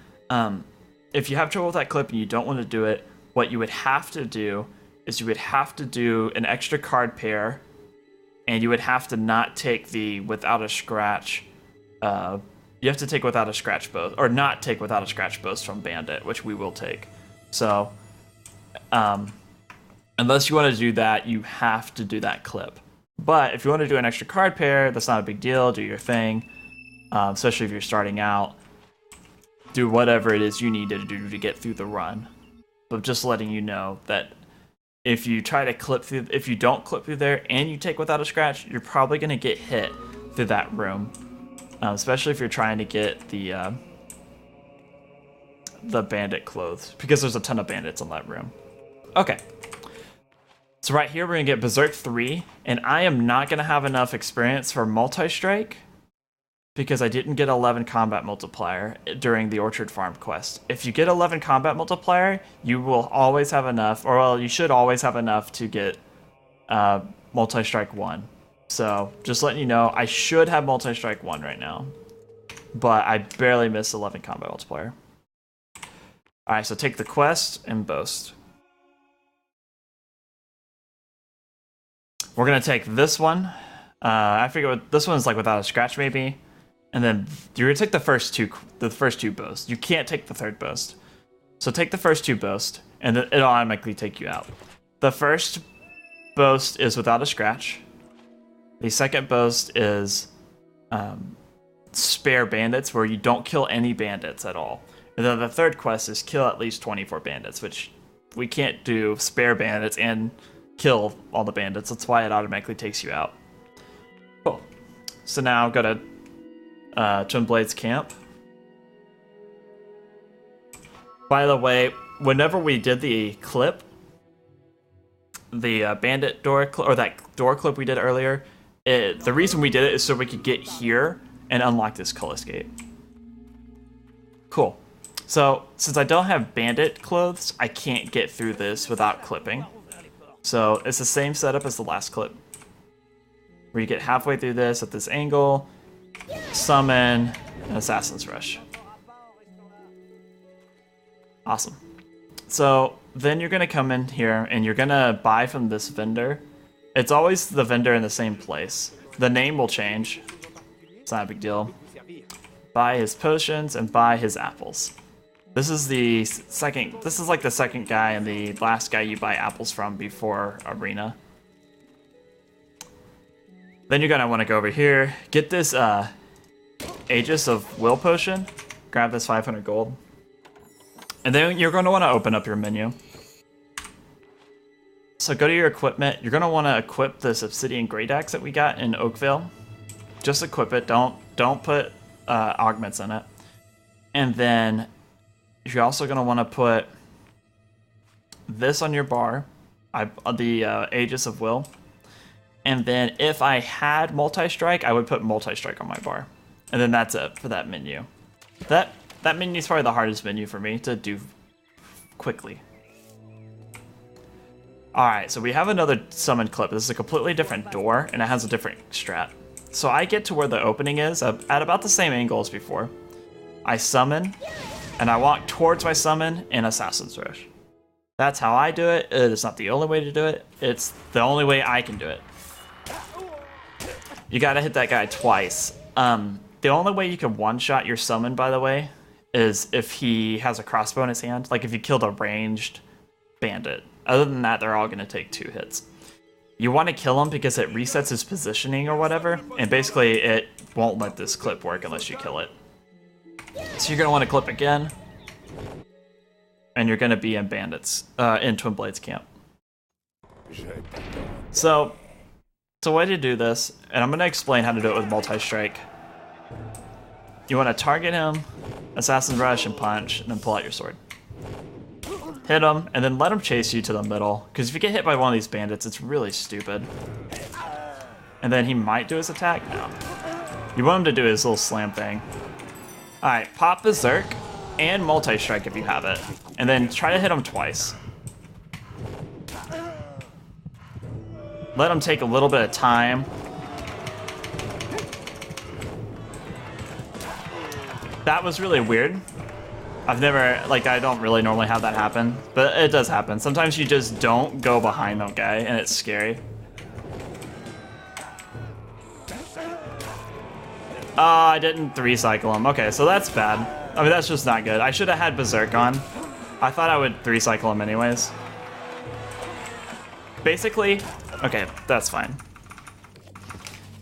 S1: If you have trouble with that clip and you don't want to do it, what you would have to do is you would have to do an extra card pair, and you would have to not take the without a scratch. You have to take without a scratch boast, or not take without a scratch boast from Bandit, which we will take. So, unless you want to do that, you have to do that clip. But if you want to do an extra card pair, that's not a big deal. Do your thing, especially if you're starting out. Do whatever it is you need to do to get through the run. But just letting you know that if you try to clip through, if you don't clip through there and you take without a scratch, you're probably going to get hit through that room. Especially if you're trying to get the bandit clothes, because there's a ton of bandits in that room. Okay. So right here we're going to get Berserk 3, and I am not going to have enough experience for multi-strike because I didn't get 11 combat multiplier during the Orchard Farm quest. If you get 11 combat multiplier, you will always have enough, or well, you should always have enough to get multi-strike 1. So just letting you know, I should have multi-strike 1 right now, but I barely missed 11 combat multiplier. Alright, so take the quest and boast. We're gonna take this one. I forget what this one's like, without a scratch maybe. And then you're gonna take the first two boasts. You can't take the third boast. So take the first 2 boasts, and then it'll automatically take you out. The first boast is without a scratch. The second boast is spare bandits, where you don't kill any bandits at all. And then the third quest is kill at least 24 bandits, which we can't do spare bandits and kill all the bandits. That's why it automatically takes you out. Cool. So now go to Twinblade's camp. By the way, whenever we did the clip, the bandit door clip, or that door clip we did earlier, the reason we did it is so we could get here and unlock this Cullis Gate. Cool. So since I don't have bandit clothes, I can't get through this without clipping. So it's the same setup as the last clip, where you get halfway through this at this angle, summon, and Assassin's Rush. Awesome. So then you're gonna come in here and you're gonna buy from this vendor. It's always the vendor in the same place. The name will change. It's not a big deal. Buy his potions and buy his apples. This is the second. This is like the second guy and the last guy you buy apples from before Arena. Then you're gonna want to go over here, get this Aegis of Will potion, grab this 500 gold. And then you're going to want to open up your menu. So go to your equipment. You're going to want to equip this obsidian great axe that we got in Oakvale. Just equip it. Don't put augments in it. And then you're also going to want to put this on your bar, the Aegis of Will. And then if I had multi-strike, I would put multi-strike on my bar. And then that's it for that menu. That menu is probably the hardest menu for me to do quickly. Alright, so we have another summon clip. This is a completely different door, and it has a different strat. So I get to where the opening is at about the same angle as before. I summon, and I walk towards my summon in Assassin's Rush. That's how I do it. It is not the only way to do it. It's the only way I can do it. You gotta hit that guy twice. The only way you can one-shot your summon, by the way, is if he has a crossbow in his hand. Like if you killed a ranged bandit. Other than that, they're all gonna take 2 hits. You want to kill him because it resets his positioning or whatever, and basically it won't let this clip work unless you kill it. So you're gonna want to clip again, and you're gonna be in bandits, in Twin Blades camp. So way to do this, and I'm gonna explain how to do it with multi-strike. You want to target him, Assassin's Rush, and punch, and then pull out your sword. Hit him, and then let him chase you to the middle, because if you get hit by one of these bandits, it's really stupid. And then he might do his attack? No. You want him to do his little slam thing. Alright, pop Berserk, and multi-strike if you have it. And then try to hit him twice. Let him take a little bit of time. That was really weird. I've never, like, I don't really normally have that happen, but it does happen. Sometimes you just don't go behind the guy, and it's scary. I didn't 3-cycle him. Okay, so that's bad. I mean, that's just not good. I should have had Berserk on. I thought I would 3-cycle him anyways. Basically, okay, that's fine.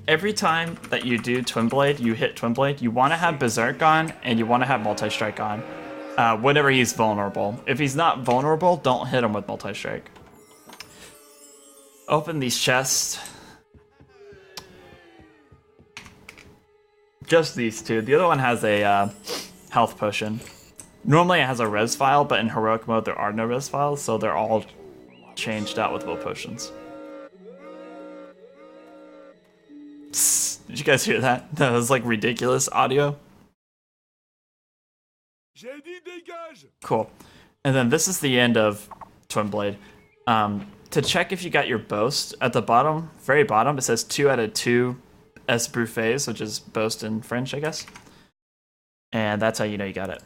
S1: Every time that you do Twin Blade, you hit Twin Blade, you want to have Berserk on, and you want to have multi-strike on. Whenever he's vulnerable. If he's not vulnerable, don't hit him with multi-strike. Open these chests. Just these 2. The other one has a health potion. Normally it has a res file, but in heroic mode there are no res files, so they're all changed out with will potions. Psst, did you guys hear that? That was like ridiculous audio. Cool. And then this is the end of Twin Blade. To check if you got your boast, at the bottom, very bottom, it says 2 out of 2 Esbruphés, which is boast in French, I guess. And that's how you know you got it.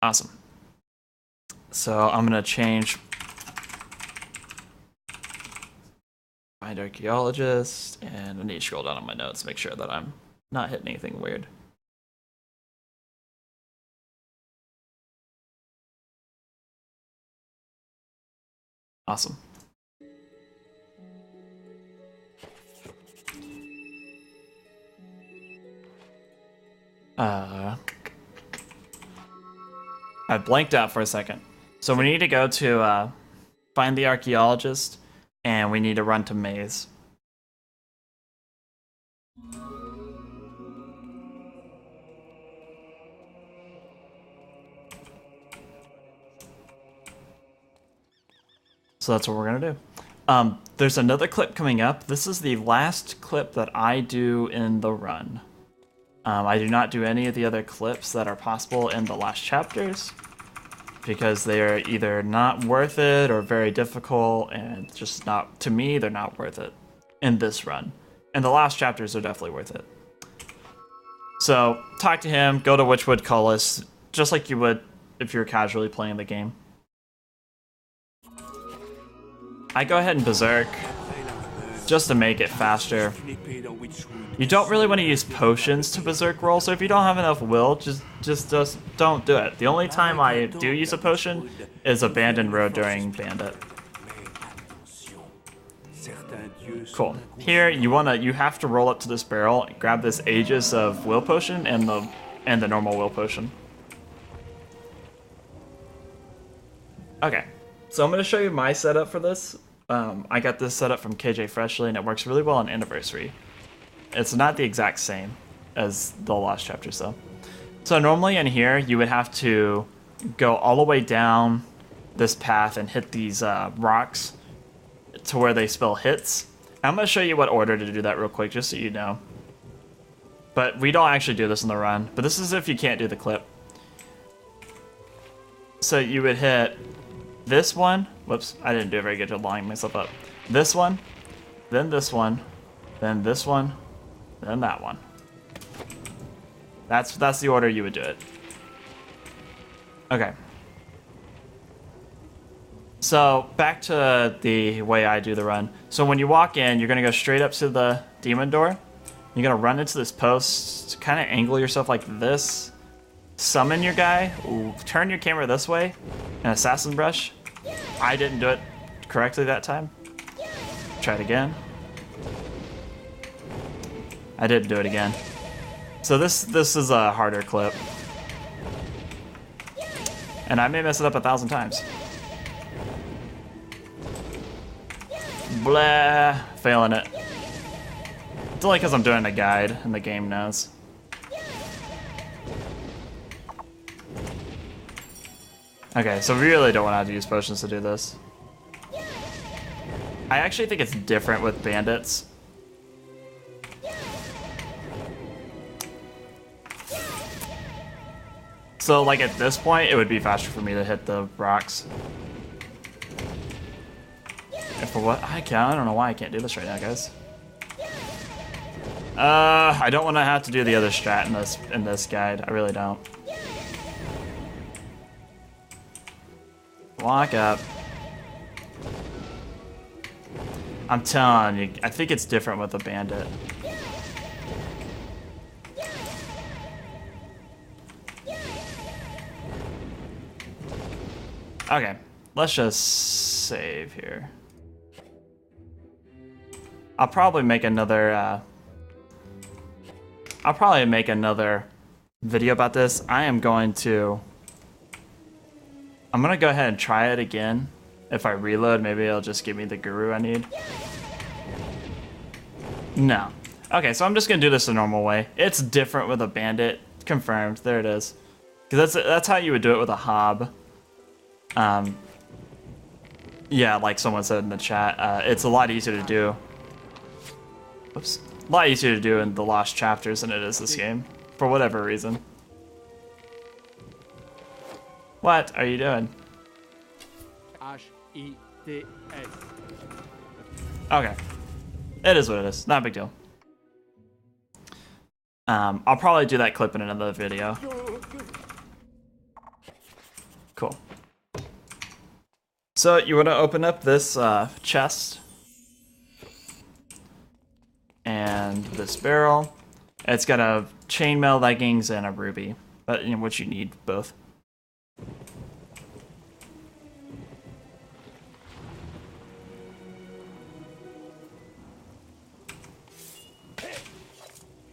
S1: Awesome. So I'm gonna change Find Archaeologist, and I need to scroll down on my notes to make sure that I'm not hitting anything weird. Awesome. I blanked out for a second. So we need to go to find the archaeologist, and we need to run to Maze. So that's what we're gonna do. There's another clip coming up. This is the last clip that I do in the run. I do not do any of the other clips that are possible in the last chapters because they are either not worth it or very difficult, and just not, to me, they're not worth it in this run. And the last chapters are definitely worth it. So talk to him, go to Witchwood Cullis, just like you would if you're casually playing the game. I go ahead and Berserk, just to make it faster. You don't really want to use potions to Berserk roll, so if you don't have enough will, just don't do it. The only time I do use a potion is Abandoned Road during Bandit. Cool. Here, you have to roll up to this barrel, grab this Aegis of Will Potion and the normal Will Potion. Okay, so I'm going to show you my setup for this. I got this set up from KJ Freshly, and it works really well on Anniversary. It's not the exact same as the Lost Chapters, though. So normally in here, you would have to go all the way down this path and hit these rocks to where they spell hits. I'm going to show you what order to do that real quick, just so you know. But we don't actually do this in the run, but this is if you can't do the clip. So you would hit this one. Whoops, I didn't do a very good job lining myself up. This one, then this one, then this one, then that one. That's the order you would do it. Okay. So back to the way I do the run. So when you walk in, you're gonna go straight up to the demon door. You're gonna run into this post, kind of angle yourself like this. Summon your guy, turn your camera this way, and assassin brush. I didn't do it correctly that time. Try it again. I didn't do it again. So this is a harder clip. And I may mess it up 1,000 times. Blah, failing it. It's only because I'm doing a guide and the game knows. Okay, so we really don't want to have to use potions to do this. I actually think it's different with bandits. So like at this point, it would be faster for me to hit the rocks. And for what? I don't know why I can't do this right now, guys. I don't want to have to do the other strat in this guide. I really don't. Walk up. I'm telling you, I think it's different with a bandit. Okay, let's just save here. I'll probably make another video about this. I'm gonna go ahead and try it again. If I reload, maybe it'll just give me the guru I need. No. Okay, so I'm just gonna do this the normal way. It's different with a bandit. Confirmed. There it is. Because that's how you would do it with a hob. Yeah, like someone said in the chat, it's a lot easier to do. Oops. A lot easier to do in the Lost Chapters than it is this game, for whatever reason. What are you doing?
S2: H-I-T-S.
S1: Okay. It is what it is. Not a big deal. I'll probably do that clip in another video. Cool. So you want to open up this chest and this barrel. It's got a chainmail leggings and a ruby, but which you need both.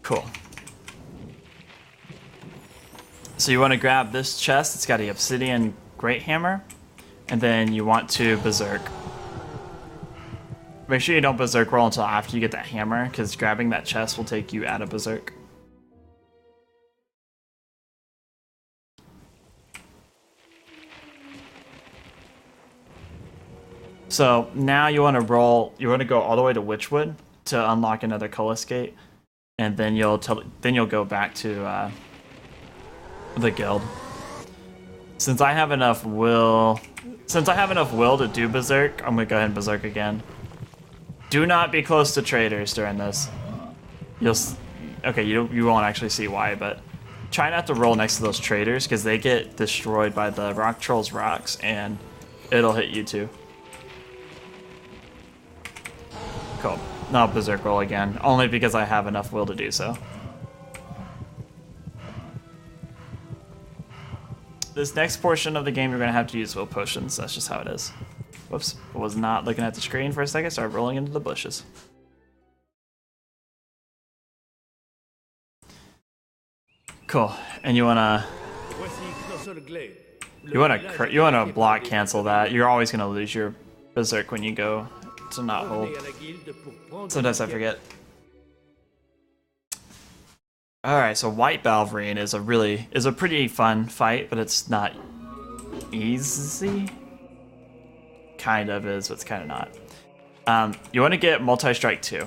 S1: Cool. So you want to grab this chest. It's got the obsidian great hammer, and then you want to berserk. Make sure you don't berserk roll until after you get that hammer, because grabbing that chest will take you out of berserk. So now you want to roll. You want to go all the way to Witchwood to unlock another Cullis Gate, and then you'll go back to the guild. Since I have enough will to do berserk, I'm gonna go ahead and berserk again. Do not be close to traders during this. You won't actually see why, but try not to roll next to those traders because they get destroyed by the rock trolls rocks and it'll hit you too. Cool. Now berserk roll again, only because I have enough will to do so. This next portion of the game, you're going to have to use will potions. That's just how it is. Whoops. I was not looking at the screen for a second. Started rolling into the bushes. Cool. And you want to... You want to block cancel that. You're always gonna lose your berserk when you go to not hold. Sometimes I forget. All right, so White Balverine is a pretty fun fight, but it's not easy. Kind of is, but it's kind of not. You want to get multi-strike 2,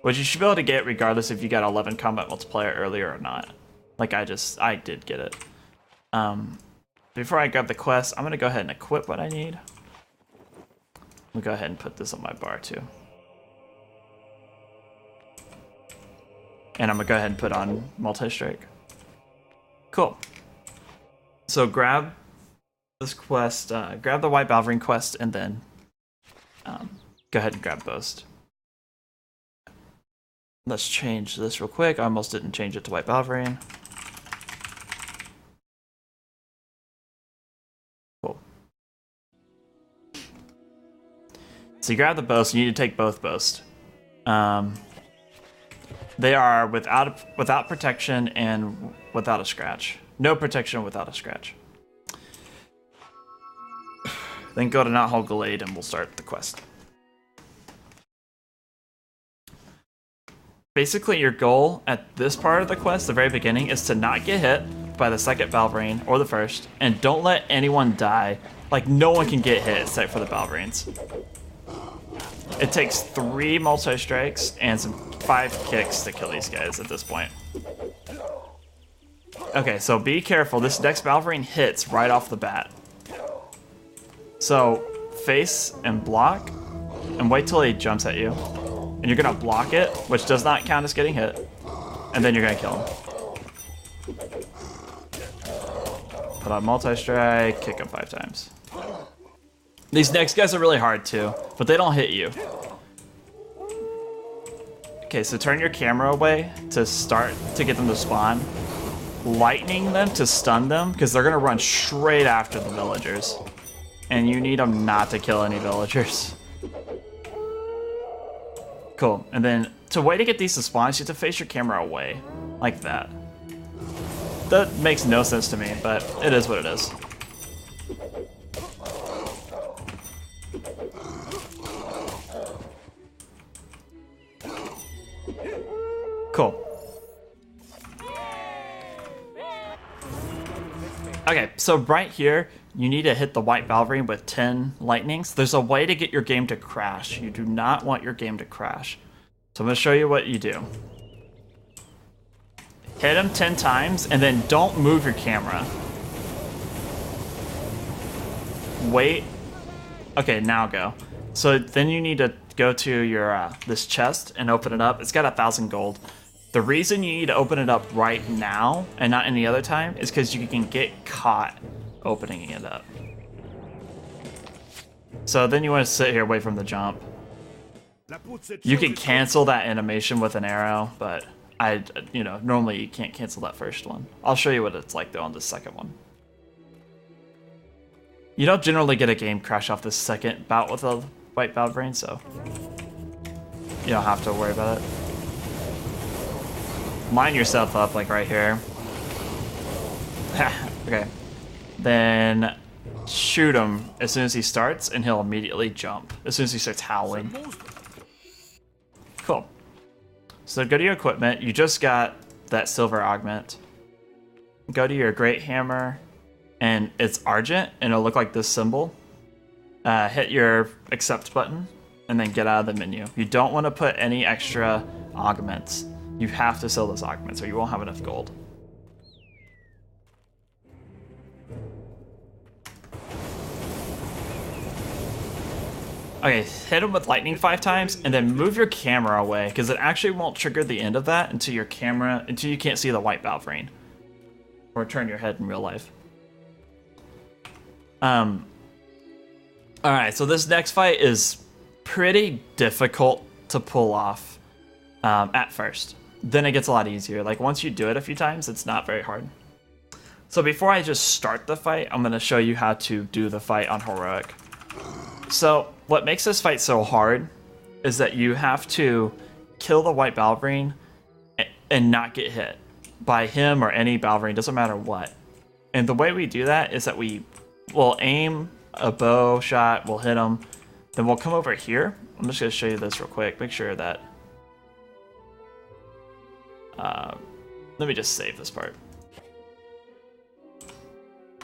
S1: which you should be able to get regardless if you got 11 combat multiplier earlier or not. Like I did get it. Before I grab the quest, I'm gonna go ahead and equip what I need. We'll go ahead and put this on my bar too. And I'm gonna go ahead and put on multi-strike. Cool. So grab this quest, grab the White Balverine quest, and then go ahead and grab Boast. Let's change this real quick. I almost didn't change it to White Balverine. Cool. So you grab the Boast, you need to take both Boast. They are without protection and without a scratch. No protection without a scratch. Then go to Not Hold Glade and we'll start the quest. Basically, your goal at this part of the quest, the very beginning, is to not get hit by the second Balverine or the first, and don't let anyone die. Like, no one can get hit except for the Balverines. It takes 3 multi-strikes and 5 kicks to kill these guys at this point. Okay, so be careful. This next Balverine hits right off the bat. So face and block, and wait till he jumps at you. And you're gonna block it, which does not count as getting hit. And then you're gonna kill him. Put on multi-strike, kick him 5 times. These next guys are really hard too, but they don't hit you. Okay, so turn your camera away to get them to spawn. Lightning them to stun them, because they're gonna run straight after the villagers. And you need them not to kill any villagers. Cool, and then to way to get these to spawn, you have to face your camera away, like that. That makes no sense to me, but it is what it is. Cool. Okay, so right here, you need to hit the White Balverine with 10 lightnings. There's a way to get your game to crash. You do not want your game to crash. So I'm going to show you what you do. Hit him 10 times, and then don't move your camera. Wait. Okay, now go. So then you need to go to your this chest and open it up. It's got 1,000 gold. The reason you need to open it up right now and not any other time is because you can get caught opening it up. So then you want to sit here, wait from the jump. You can cancel that animation with an arrow, but normally you can't cancel that first one. I'll show you what it's like though on the second one. You don't generally get a game crash off the second bout with a White Balverine, so you don't have to worry about it. Line yourself up like right here. Okay. Then shoot him as soon as he starts, and he'll immediately jump as soon as he starts howling. Cool. So go to your equipment. You just got that silver augment. Go to your great hammer, and it's Argent, and it'll look like this symbol. Hit your accept button, and then get out of the menu. You don't want to put any extra augments. You have to sell those augments, or you won't have enough gold. Okay, hit him with lightning 5 times, and then move your camera away, because it actually won't trigger the end of that until you can't see the White Balverine. Or turn your head in real life. Alright, so this next fight is pretty difficult to pull off at first. Then it gets a lot easier. Like, once you do it a few times, it's not very hard. So before I just start the fight, I'm going to show you how to do the fight on Heroic. So what makes this fight so hard is that you have to kill the White Balverine and not get hit by him or any Balverine, doesn't matter what. And the way we do that is that will aim a bow shot, we'll hit them, then we'll come over here. I'm just going to show you this real quick. Make sure that... let me just save this part.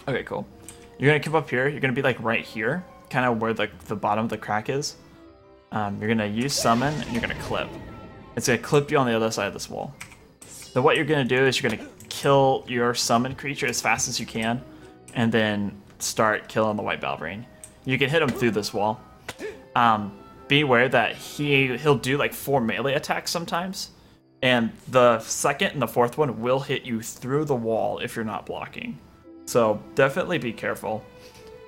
S1: Okay, cool. You're going to come up here. You're going to be like right here, kind of where the bottom of the crack is. You're going to use summon, and you're going to clip. It's going to clip you on the other side of this wall. Then what you're going to do is you're going to kill your summoned creature as fast as you can, and then start killing the White Balverine. You can hit him through this wall. Be aware that he'll do like 4 melee attacks sometimes, and the second and the fourth one will hit you through the wall if you're not blocking. So definitely be careful.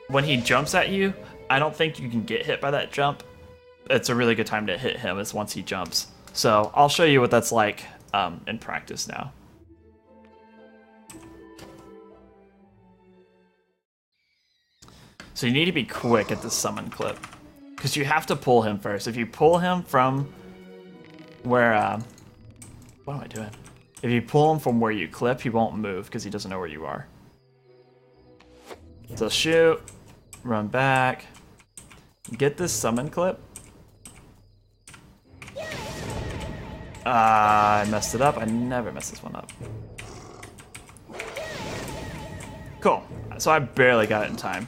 S1: When he jumps at you, I don't think you can get hit by that jump. It's a really good time to hit him is once he jumps. So I'll show you what that's like in practice now. So you need to be quick at the summon clip, because you have to pull him first. If you pull him from where, what am I doing? If you pull him from where you clip, he won't move because he doesn't know where you are. So shoot, run back, get this summon clip. I messed it up. I never mess this one up. Cool. So I barely got it in time.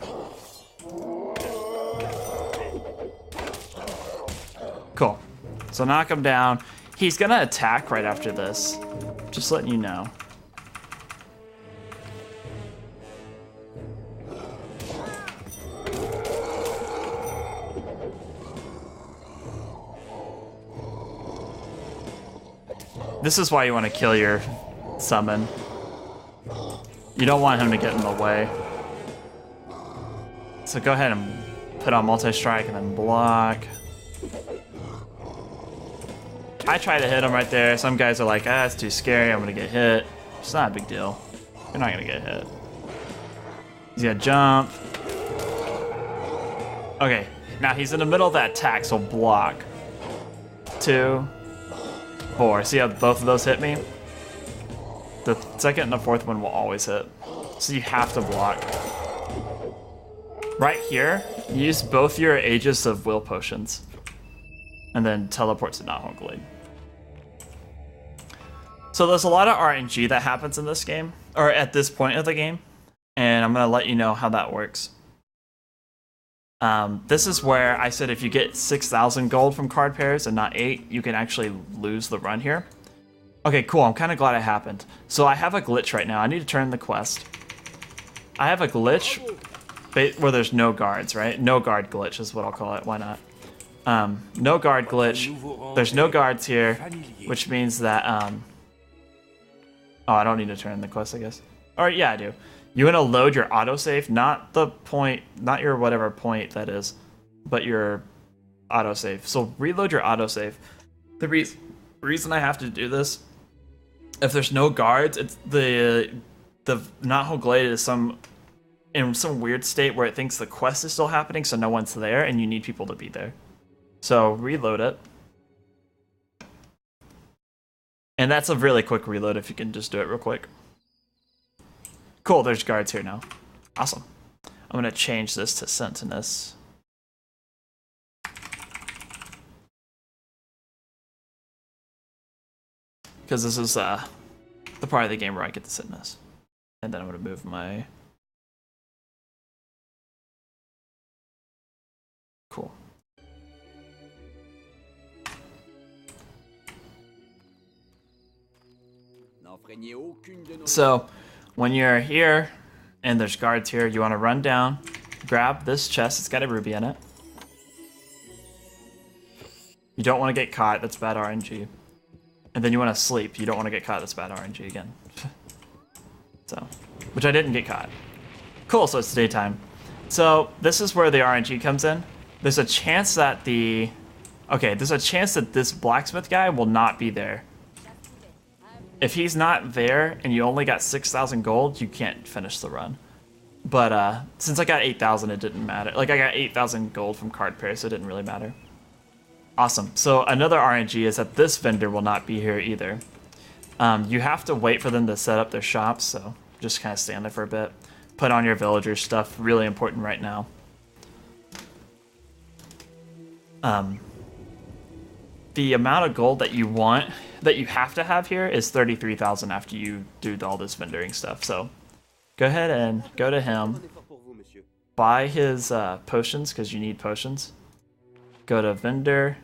S1: Cool. So knock him down. He's gonna attack right after this. Just letting you know. This is why you want to kill your summon. You don't want him to get in the way. So go ahead and put on multi-strike and then block. I try to hit him right there. Some guys are like, ah, it's too scary, I'm gonna get hit. It's not a big deal. You're not gonna get hit. He's gonna jump. Okay, now he's in the middle of that attack, so block. 2, 4. See how both of those hit me? The second and the fourth one will always hit. So you have to block. Right here, use both your Aegis of Will Potions. And then teleport to Not Glade. So there's a lot of RNG that happens in this game, or at this point of the game, and I'm going to let you know how that works. This is where I said if you get 6,000 gold from card pairs and not 8, you can actually lose the run here. Okay, cool. I'm kind of glad it happened. So I have a glitch right now. I need to turn the quest. I have a glitch where there's no guards, right? No guard glitch is what I'll call it. Why not? No guard glitch. There's no guards here, which means that, oh, I don't need to turn the quest, I guess. Or, yeah, I do. You want to load your autosave, not the point, not your whatever point that is, but your autosave. So reload your autosave. The reason I have to do this, if there's no guards, it's the Not Glade is in some weird state where it thinks the quest is still happening, so no one's there, and you need people to be there. So reload it. And that's a really quick reload if you can just do it real quick. Cool, there's guards here now. Awesome. I'm gonna change this to Sentinus. Because this is the part of the game where I get to Sentinus. And then I'm gonna move my... Cool. So, when you're here, and there's guards here, you want to run down, grab this chest, it's got a ruby in it. You don't want to get caught, that's bad RNG. And then you want to sleep, you don't want to get caught, that's bad RNG again. So, which I didn't get caught. Cool, so it's daytime. So, this is where the RNG comes in. There's a chance that there's a chance that this blacksmith guy will not be there. If he's not there and you only got 6,000 gold, you can't finish the run. But since I got 8,000, it didn't matter. Like, I got 8,000 gold from card pairs, so it didn't really matter. Awesome. So another RNG is that this vendor will not be here either. You have to wait for them to set up their shops, so Just kind of stand there for a bit. Put on your villager stuff. Really important right now. The amount of gold that you want, that you have to have here, is 33,000 after you do all this vendoring stuff. So go ahead and go to him. Buy his potions, because you need potions. Go to vendor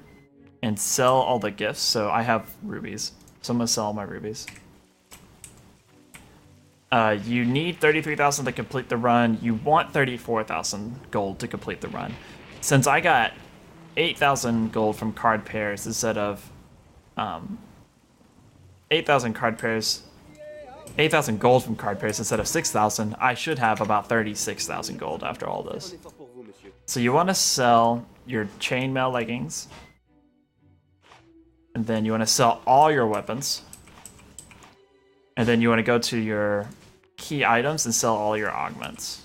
S1: and sell all the gifts. So I have rubies. So I'm going to sell all my rubies. You need 33,000 to complete the run. You want 34,000 gold to complete the run. Since I got 8,000 gold from card pairs instead of 8,000 card pairs, 8,000 gold from card pairs instead of 6,000, I should have about 36,000 gold after all this. So you want to sell your chainmail leggings, and then you want to sell all your weapons, and then you want to go to your key items and sell all your augments.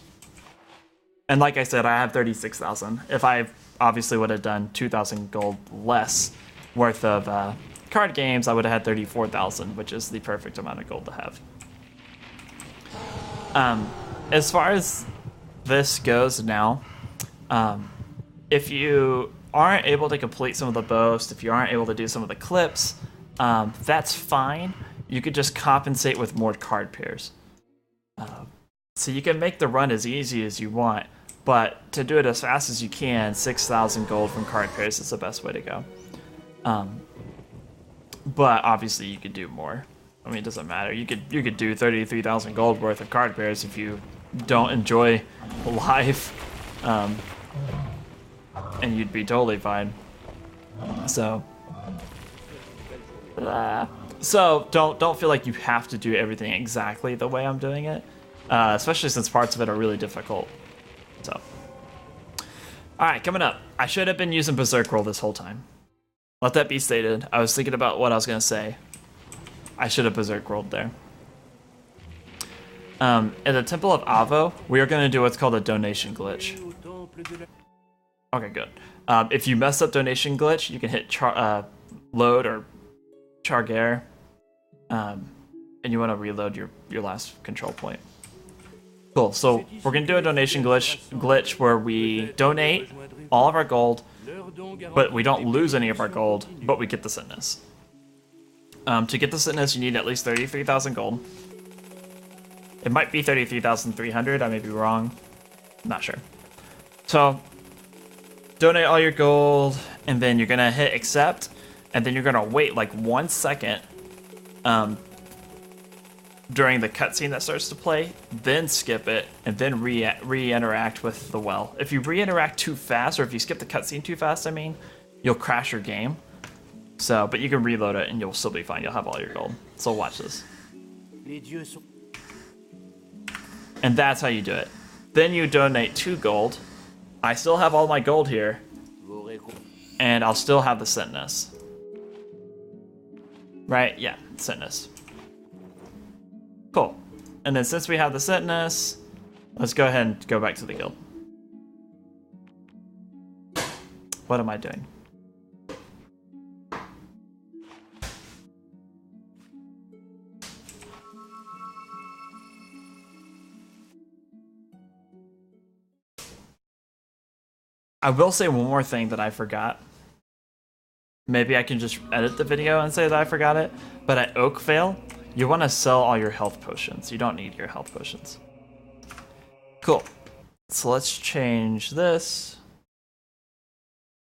S1: And like I said, I have 36,000. If I obviously would have done 2,000 gold less worth of card games, I would have had 34,000, which is the perfect amount of gold to have. As far as this goes now, if you aren't able to complete some of the boasts, if you aren't able to do some of the clips, that's fine. You could just compensate with more card pairs. So you can make the run as easy as you want, but to do it as fast as you can, 6,000 gold from card pairs is the best way to go. But obviously you could do more. I mean, it doesn't matter. You could do 33,000 gold worth of card pairs if you don't enjoy life, and you'd be totally fine. So don't feel like you have to do everything exactly the way I'm doing it, especially since parts of it are really difficult. So, all right, coming up. I should have been using Berserk Roll this whole time. Let that be stated. I was thinking about what I was gonna say. I should have Berserk Rolled there. In the Temple of Avo, we are going to do what's called a donation glitch. Okay, good. If you mess up donation glitch, you can hit load or Chargare, and you want to reload your last control point. Cool, so we're going to do a donation glitch where we donate all of our gold, but we don't lose any of our gold, but we get the Sitness. To get the Sitness, you need at least 33,000 gold. It might be 33,300, I may be wrong. Not sure. So, donate all your gold, and then you're gonna hit accept, and then you're gonna wait like 1 second during the cutscene that starts to play, then skip it, and then re-interact with the well. If you re-interact too fast, or if you skip the cutscene too fast, I mean, you'll crash your game. So, but you can reload it and you'll still be fine. You'll have all your gold. So watch this. And that's how you do it. Then you donate 2 gold. I still have all my gold here. And I'll still have the Sitness. Right? Yeah, Sitness. Cool. And then since we have the Sitness, let's go ahead and go back to the guild. What am I doing? I will say one more thing that I forgot. Maybe I can just edit the video and say that I forgot it. But at Oakvale, you want to sell all your health potions. You don't need your health potions. Cool. So let's change this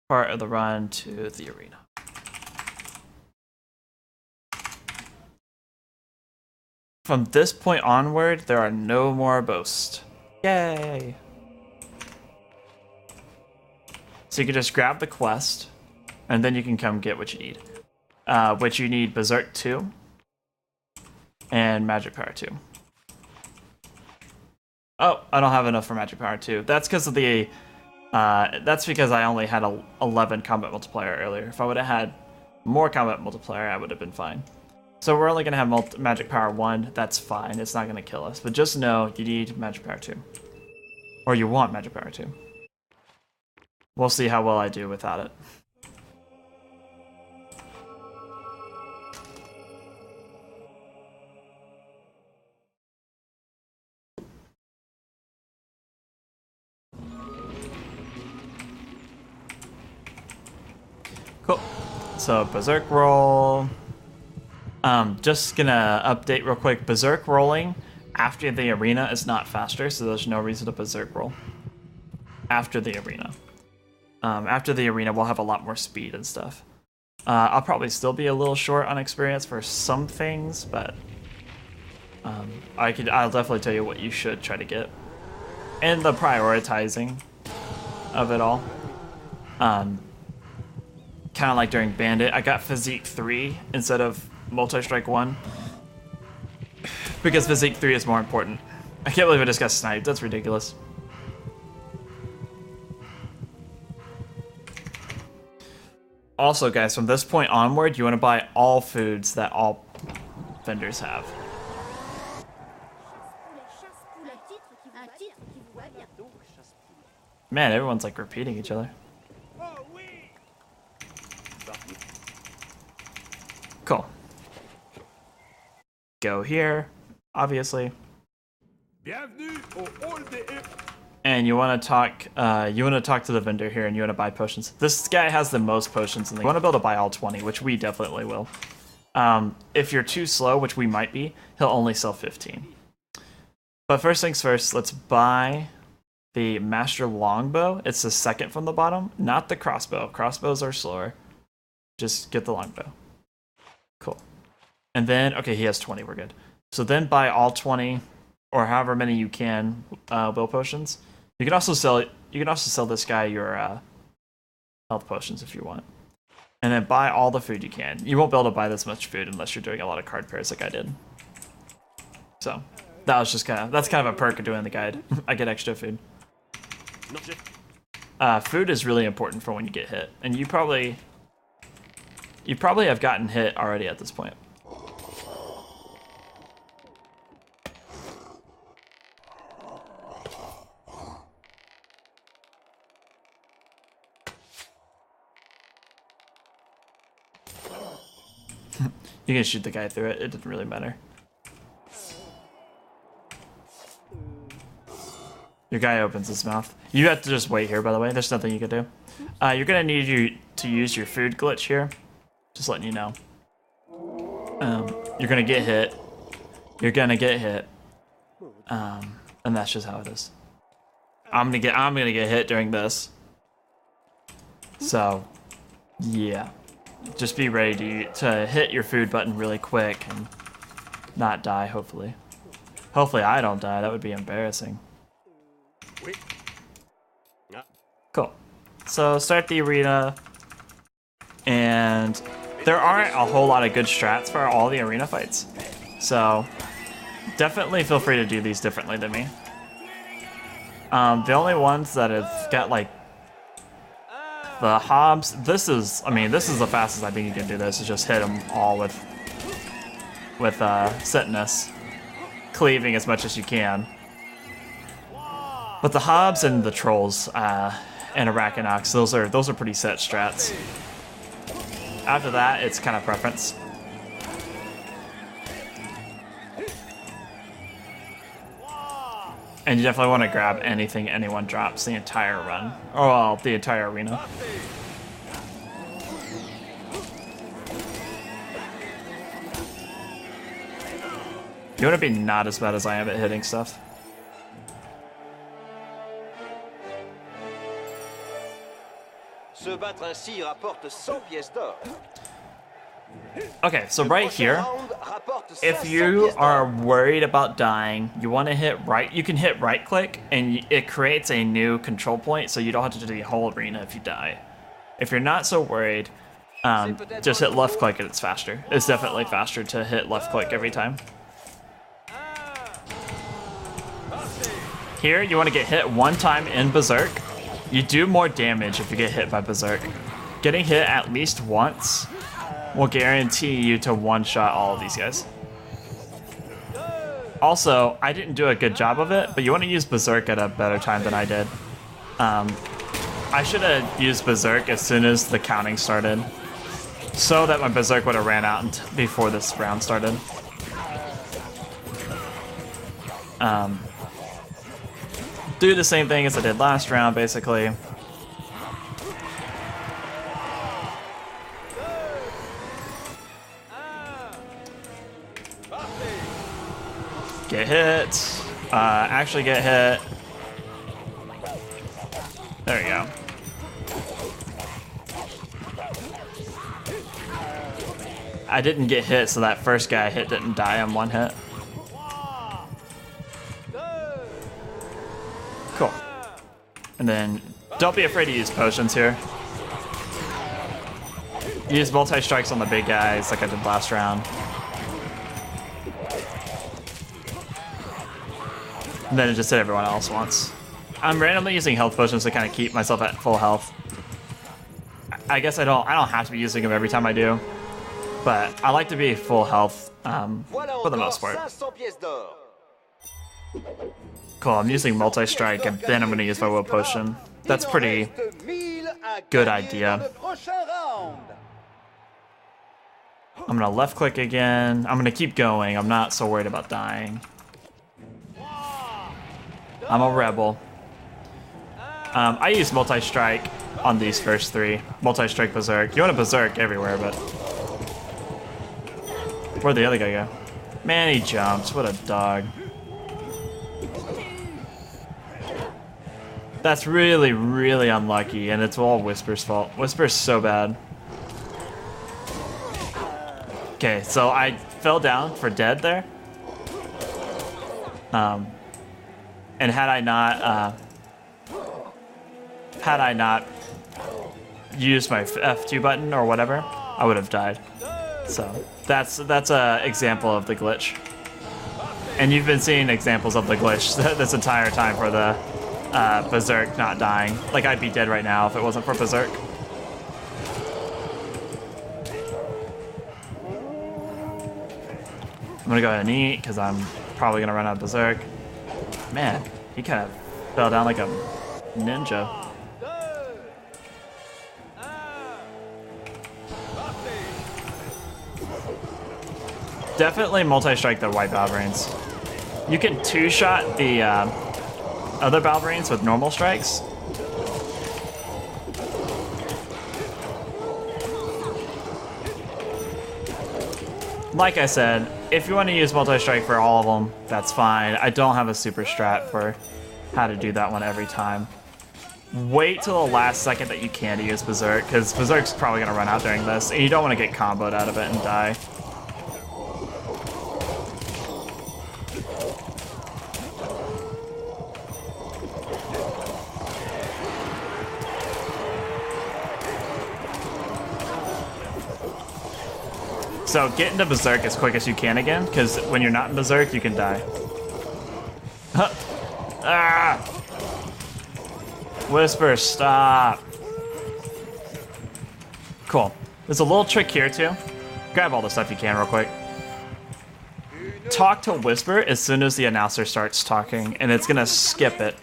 S1: part of the run to the arena. From this point onward, there are no more boasts. Yay! So you can just grab the quest, and then you can come get what you need. Which you need Berserk 2 and Magic Power 2. Oh, I don't have enough for Magic Power 2. That's because of the that's because I only had 11 combat multiplier earlier. If I would have had more combat multiplier, I would have been fine. So we're only going to have Magic Power 1. That's fine. It's not going to kill us. But just know you need Magic Power 2. Or you want Magic Power 2. We'll see how well I do without it. So Berserk roll. Just gonna update real quick. Berserk rolling after the arena is not faster, so there's no reason to Berserk roll after the arena. After the arena, we'll have a lot more speed and stuff. I'll probably still be a little short on experience for some things, but I'll definitely tell you what you should try to get. And the prioritizing of it all. Kind of like during Bandit, I got Physique 3 instead of Multi-Strike 1. Because Physique 3 is more important. I can't believe I just got sniped, that's ridiculous. Also, guys, from this point onward, you want to buy all foods that all vendors have. Man, everyone's like repeating each other. Cool. Go here, obviously. And you want to talk. To the vendor here, and you want to buy potions. This guy has the most potions, and you want to be able to buy all 20, which we definitely will. If you're too slow, which we might be, he'll only sell 15. But first things first, let's buy the Master Longbow. It's the second from the bottom, not the crossbow. Crossbows are slower. Just get the longbow. Cool. And then, okay, he has 20. We're good. So then buy all 20, or however many you can, will potions. You can also sell it. You can also sell this guy your health potions if you want. And then buy all the food you can. You won't be able to buy this much food unless you're doing a lot of card pairs like I did. So that was just that's kind of a perk of doing the guide. I get extra food. Food is really important for when you get hit, and you probably have gotten hit already at this point. You can shoot the guy through it. It didn't really matter. Your guy opens his mouth. You have to just wait here, by the way. There's nothing you can do. You're going to need to use your food glitch here. Just letting you know. You're going to get hit. You're going to get hit. And that's just how it is. I'm going to get hit during this. So, yeah. Just be ready to hit your food button really quick and not die, hopefully. Hopefully I don't die. That would be embarrassing. Cool. So start the arena. And there aren't a whole lot of good strats for all the arena fights. So definitely feel free to do these differently than me. The only ones that have got like the Hobbs, this is the fastest I think you can do this, is just hit them all with Sentinus, cleaving as much as you can. But the Hobbs and the Trolls and Arachnox, those are pretty set strats. After that, it's kind of preference. And you definitely want to grab anything anyone drops the entire run. Or, well, the entire arena. You want to be not as bad as I am at hitting stuff.
S5: Se battre ainsi rapporte 100 pièces d'or.
S1: Okay, so right here, if you are worried about dying, you want to hit right. You can hit right click, and it creates a new control point, so you don't have to do the whole arena if you die. If you're not so worried, just hit left click and it's faster. It's definitely faster to hit left click every time. Here, you want to get hit one time in Berserk. You do more damage if you get hit by Berserk. Getting hit at least once will guarantee you to one-shot all of these guys. Also, I didn't do a good job of it, but you want to use Berserk at a better time than I did. I should have used Berserk as soon as the counting started, so that my Berserk would have ran out before this round started. Do the same thing as I did last round, basically. hit. Actually get hit. There you go. I didn't get hit, so that first guy I hit didn't die on one hit. Cool. And then don't be afraid to use potions here. Use multi-strikes on the big guys like I did last round. And then just hit everyone else once. I'm randomly using health potions to kind of keep myself at full health. I guess I don't have to be using them every time I do. But I like to be full health for the most part. Cool, I'm using multi-strike and then I'm going to use my will potion. That's pretty good idea. I'm going to left click again. I'm going to keep going. I'm not so worried about dying. I'm a rebel. I use multi-strike on these first three. Multi-strike berserk. You want to berserk everywhere, but... Where'd the other guy go? Man, he jumps. What a dog. That's really, really unlucky, and it's all Whisper's fault. Whisper's so bad. Okay, so I fell down for dead there. And had I not used my F2 button or whatever, I would have died. So that's a example of the glitch. And you've been seeing examples of the glitch this entire time for the Berserk not dying. Like, I'd be dead right now if it wasn't for Berserk. I'm gonna go ahead and eat because I'm probably gonna run out of Berserk. Man, he kind of fell down like a ninja. Definitely multi-strike the white Balverines. You can two-shot the other Balverines with normal strikes. Like I said, if you want to use multi-strike for all of them, that's fine. I don't have a super strat for how to do that one every time. Wait till the last second that you can to use Berserk, because Berserk's probably going to run out during this, and you don't want to get comboed out of it and die. So get into Berserk as quick as you can again, because when you're not in Berserk, you can die. Huh. Ah! Whisper, stop. Cool. There's a little trick here too. Grab all the stuff you can real quick. Talk to Whisper as soon as the announcer starts talking, and it's gonna skip it.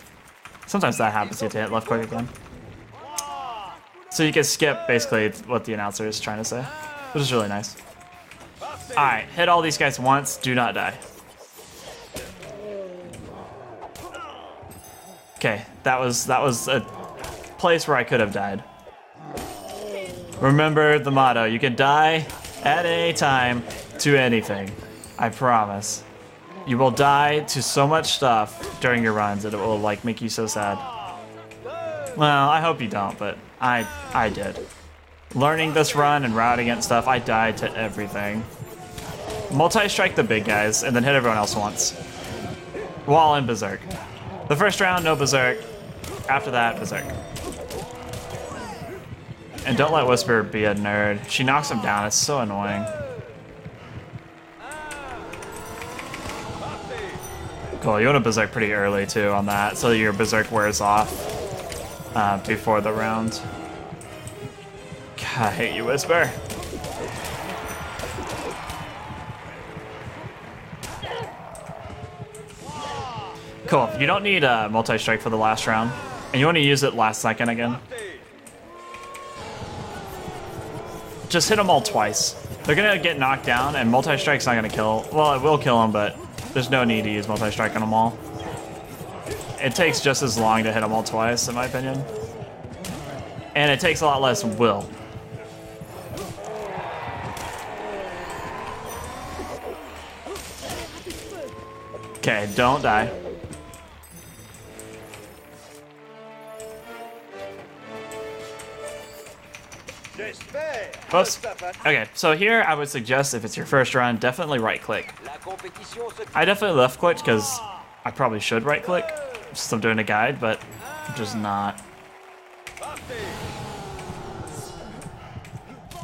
S1: Sometimes that happens, you have to hit left click again. So you can skip basically what the announcer is trying to say, which is really nice. Alright, hit all these guys once, do not die. Okay, that was a place where I could have died. Remember the motto, you can die at any time to anything. I promise. You will die to so much stuff during your runs that it will like make you so sad. Well, I hope you don't, but I did. Learning this run and routing and stuff, I died to everything. Multi-strike the big guys, and then hit everyone else once. While in Berserk. The first round, no Berserk. After that, Berserk. And don't let Whisper be a nerd. She knocks him down, it's so annoying. Cool, you want to Berserk pretty early too on that, so your Berserk wears off before the round. God, I hate you, Whisper. Cool, you don't need a multi-strike for the last round, and you want to use it last second again. Just hit them all twice. They're gonna get knocked down, and multi-strike's not gonna kill. Well, it will kill them, but there's no need to use multi-strike on them all. It takes just as long to hit them all twice, in my opinion. And it takes a lot less will. Okay, don't die. Oops. Okay, so here I would suggest if it's your first run, definitely right click. I definitely left clicked because I probably should right click since I'm doing a guide, but I'm just not.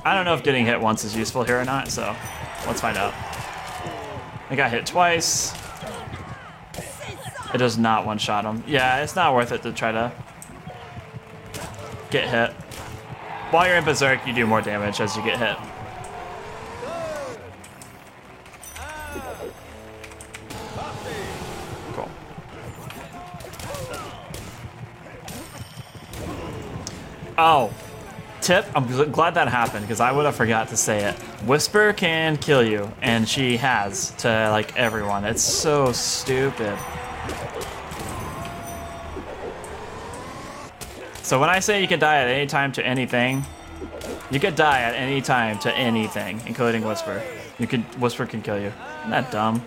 S1: I don't know if getting hit once is useful here or not, so let's find out. I got hit twice. It does not one-shot him. Yeah, it's not worth it to try to get hit. While you're in Berserk, you do more damage as you get hit. Cool. Oh, tip, I'm glad that happened because I would have forgot to say it. Whisper can kill you, and she has to like everyone. It's so stupid. So when I say you can die at any time to anything, you could die at any time to anything, including Whisper. Whisper can kill you. Isn't that dumb?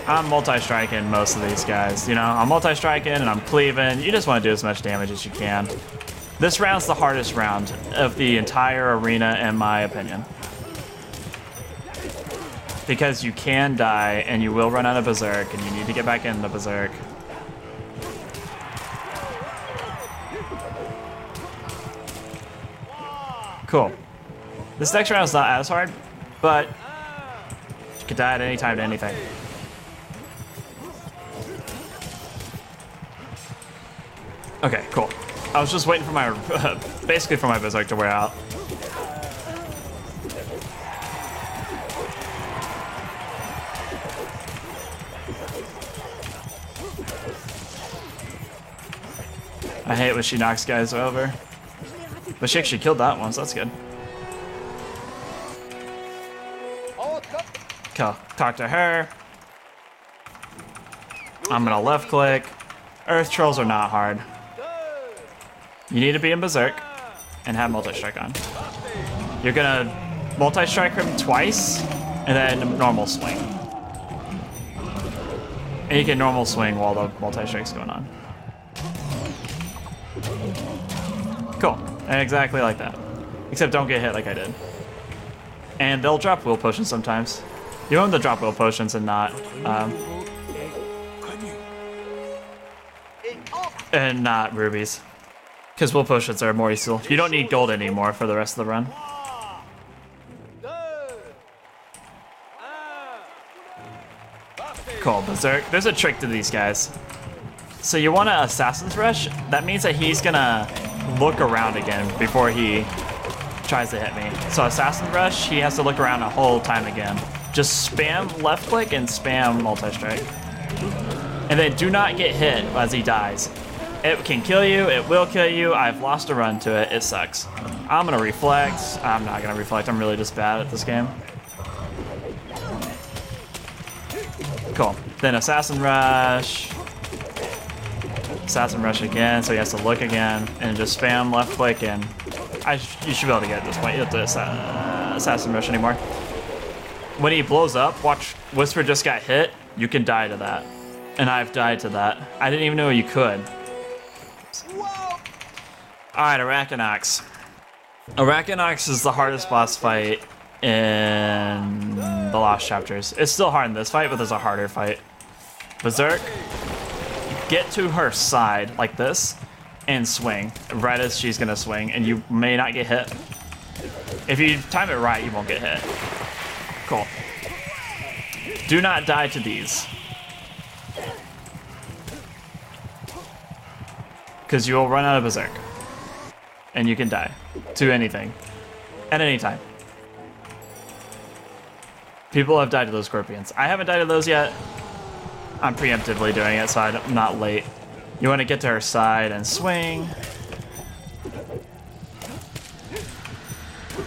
S1: I'm multi-striking most of these guys, you know? I'm multi-striking and I'm cleaving. You just want to do as much damage as you can. This round's the hardest round of the entire arena, in my opinion. Because you can die and you will run out of Berserk and you need to get back into Berserk. Cool. This next round is not as hard, but you could die at any time to anything. Okay, cool. I was just waiting for my, basically for my Berserk to wear out. I hate when she knocks guys over. But she actually killed that one, so that's good. Cool. Talk to her. I'm gonna left click. Earth trolls are not hard. You need to be in Berserk and have multi-strike on. You're gonna multi-strike him twice and then normal swing. And you can normal swing while the multi-strike's going on. Cool. Exactly like that. Except don't get hit like I did. And they'll drop will potions sometimes. You want them to drop will potions and not rubies. Because will potions are more useful. You don't need gold anymore for the rest of the run. Cool, Berserk. There's a trick to these guys. So you want to Assassin's Rush? That means that he's gonna look around again before he tries to hit me. So Assassin Rush, he has to look around a whole time again. Just spam left click and spam multi-strike. And then do not get hit as he dies. It can kill you, it will kill you. I've lost a run to it, it sucks. I'm gonna reflect. I'm not gonna reflect, I'm really just bad at this game. Cool, then Assassin Rush. Assassin Rush again, so he has to look again, and just spam left click, and you should be able to get at this point. You don't have to Assassin Rush anymore. When he blows up, watch, Whisper just got hit, you can die to that. And I've died to that. I didn't even know you could. Alright, Arachnox. Arachnox is the hardest boss fight in the Lost Chapters. It's still hard in this fight, but there's a harder fight. Berserk. Get to her side like this and swing right as she's gonna swing, and you may not get hit. If you time it right, you won't get hit. Cool. Do not die to these, because you will run out of Berserk and you can die to anything at any time. People have died to those scorpions. I haven't died to those yet. I'm preemptively doing it, so I'm not late. You want to get to her side and swing.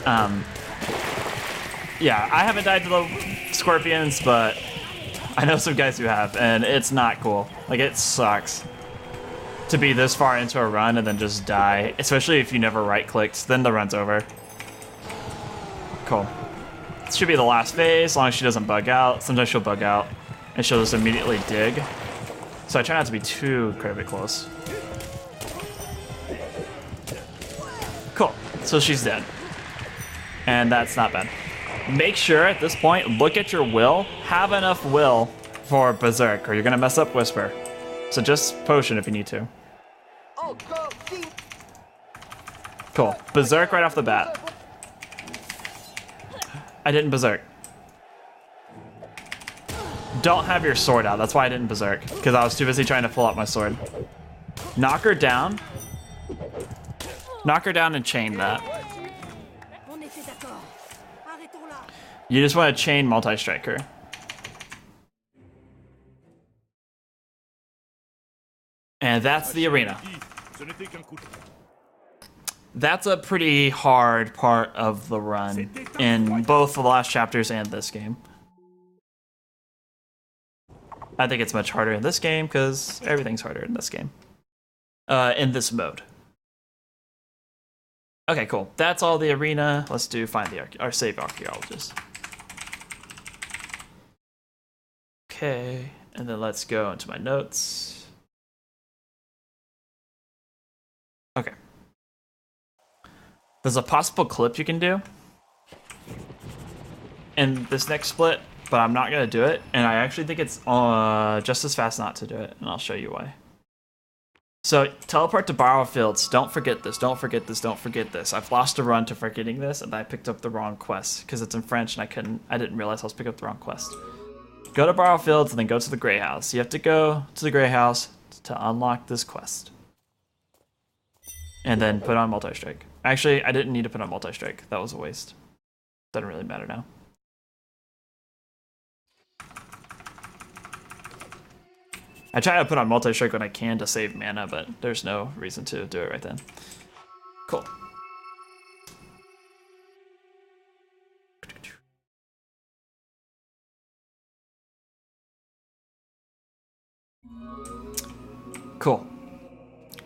S1: Yeah, I haven't died to the scorpions, but I know some guys who have, and it's not cool. Like, it sucks to be this far into a run and then just die, especially if you never right-clicked, then the run's over. Cool. should be the last phase, as long as she doesn't bug out. Sometimes she'll bug out, and she'll just immediately dig. So I try not to be too incredibly close. Cool, so she's dead. And that's not bad. Make sure at this point, look at your will. Have enough will for Berserk, or you're gonna mess up Whisper. So just potion if you need to. Cool, Berserk right off the bat. I didn't Berserk. Don't have your sword out, that's why I didn't Berserk. Because I was too busy trying to pull out my sword. Knock her down. Knock her down and chain that. You just want to chain multi-strike her. And that's the arena. That's a pretty hard part of the run in both the last chapters and this game. I think it's much harder in this game because everything's harder in this game. In this mode. Okay, cool. That's all the arena. Let's find our save archaeologist. Okay, and then let's go into my notes. Okay. There's a possible clip you can do in this next split, but I'm not gonna do it, and I actually think it's just as fast not to do it, and I'll show you why. So, teleport to borrow fields. Don't forget this, don't forget this, don't forget this. I've lost a run to forgetting this, and I picked up the wrong quest, because it's in French, and I didn't realize I was picking up the wrong quest. Go to borrow fields, and then go to the Grey House. You have to go to the Grey House to unlock this quest. And then put on multi-strike. Actually, I didn't need to put on multi-strike. That was a waste. Doesn't really matter now. I try to put on multi-strike when I can to save mana, but there's no reason to do it right then. Cool. Cool.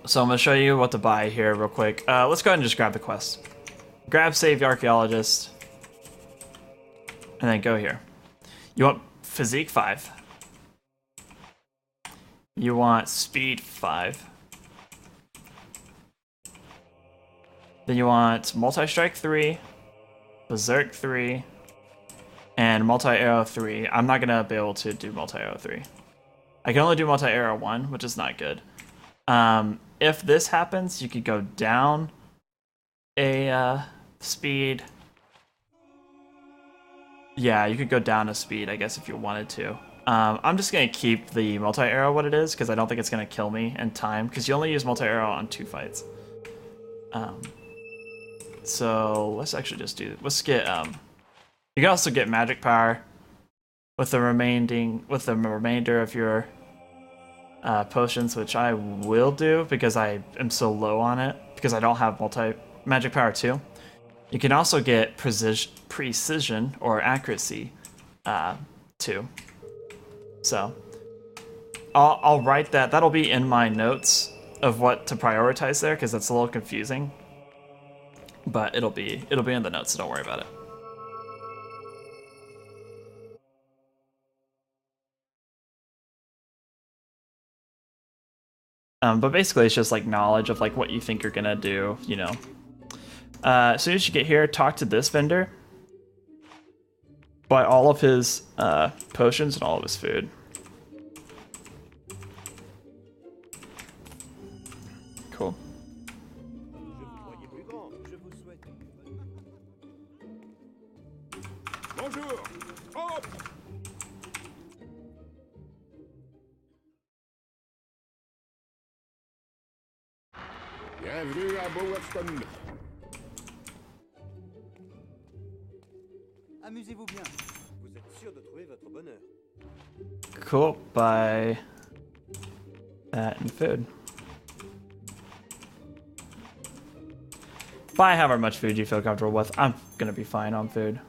S1: So I'm gonna show you what to buy here real quick. Let's go ahead and just grab the quest. Grab Save the Archaeologist. And then go here. You want Physique 5. You want Speed 5. Then you want Multi-Strike 3, Berserk 3, and Multi-Arrow 3. I'm not gonna be able to do Multi-Arrow 3. I can only do Multi-Arrow 1, which is not good. If this happens, you could go down a speed. Yeah, you could go down a speed, I guess, if you wanted to. I'm just going to keep the multi-arrow what it is, because I don't think it's going to kill me in time, because you only use multi-arrow on 2 fights. So let's actually just let's get, you can also get magic power with the remainder of your potions, which I will do because I am so low on it, because I don't have magic power 2. You can also get precision or accuracy 2. So I'll write that. That'll be in my notes of what to prioritize there, because that's a little confusing. But it'll be in the notes, so don't worry about it. But basically, it's just like knowledge of like what you think you're gonna do, you know. As soon as you get here, talk to this vendor. Buy all of his potions and all of his food. Cool.
S2: Bonjour. Hop. Bienvenue à Bowerston.
S6: Amusez-vous bien.
S5: Vous êtes sûr de trouver votre bonheur?
S1: Cool. Buy that and food. Buy however much food you feel comfortable with. I'm gonna be fine on food.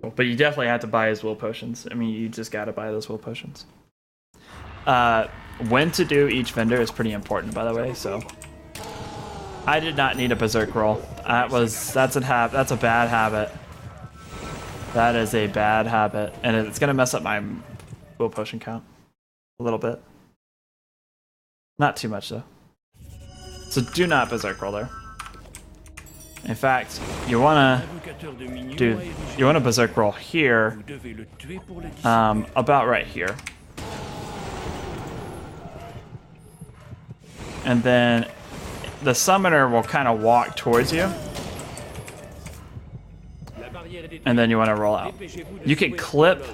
S1: Cool. But you definitely have to buy his will potions. I mean, you just gotta buy those will potions. When to do each vendor is pretty important, by the way, so I did not need a berserk roll. That's a bad habit. That is a bad habit, and it's gonna mess up my will potion count a little bit. Not too much though. So do not berserk roll there. In fact, you wanna berserk roll here, about right here, and then the summoner will kind of walk towards you, and then you want to roll out. You can clip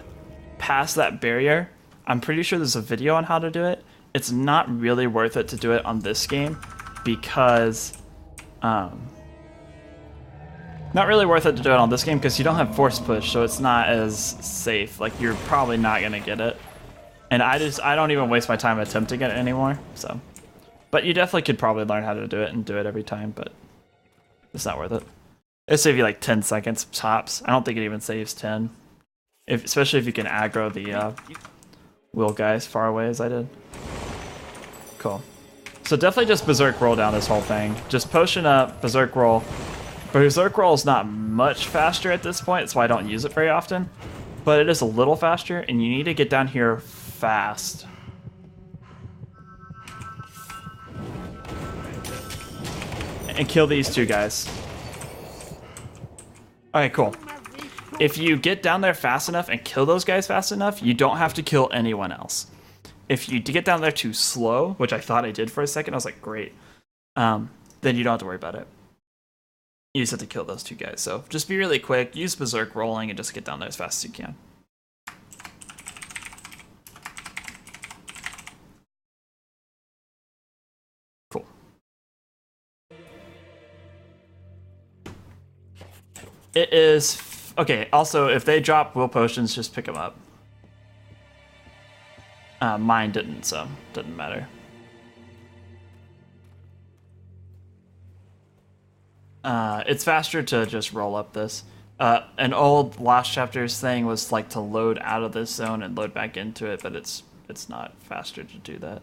S1: past that barrier. I'm pretty sure there's a video on how to do it. It's not really worth it to do it on this game because not really worth it to do it on this game because you don't have force push, so it's not as safe. Like, you're probably not gonna get it, and I don't even waste my time attempting it anymore. So, but you definitely could probably learn how to do it and do it every time, but it's not worth it. It'll save you like 10 seconds tops. I don't think it even saves 10, especially if you can aggro the wheel guys far away as I did. Cool. So definitely just berserk roll down this whole thing. Just potion up, berserk roll. Berserk roll is not much faster at this point, that's why I don't use it very often. But it is a little faster, and you need to get down here fast. And kill these two guys. Alright, cool. If you get down there fast enough and kill those guys fast enough, you don't have to kill anyone else. If you get down there too slow, which I thought I did for a second, I was like, great. Then you don't have to worry about it. You just have to kill those two guys. So just be really quick, use berserk rolling, and just get down there as fast as you can. Cool. It is... Okay, also, if they drop will potions, just pick them up. Mine didn't, so doesn't matter. It's faster to just roll up this. An old Lost Chapters thing was like to load out of this zone and load back into it, but it's not faster to do that.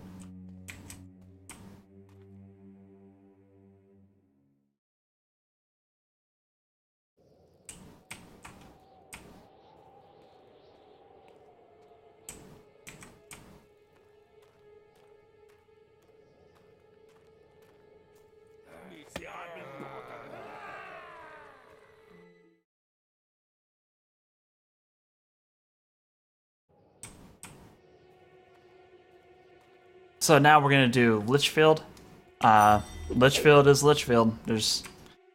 S1: So now we're gonna do Lichfield. Lichfield is Lichfield. There's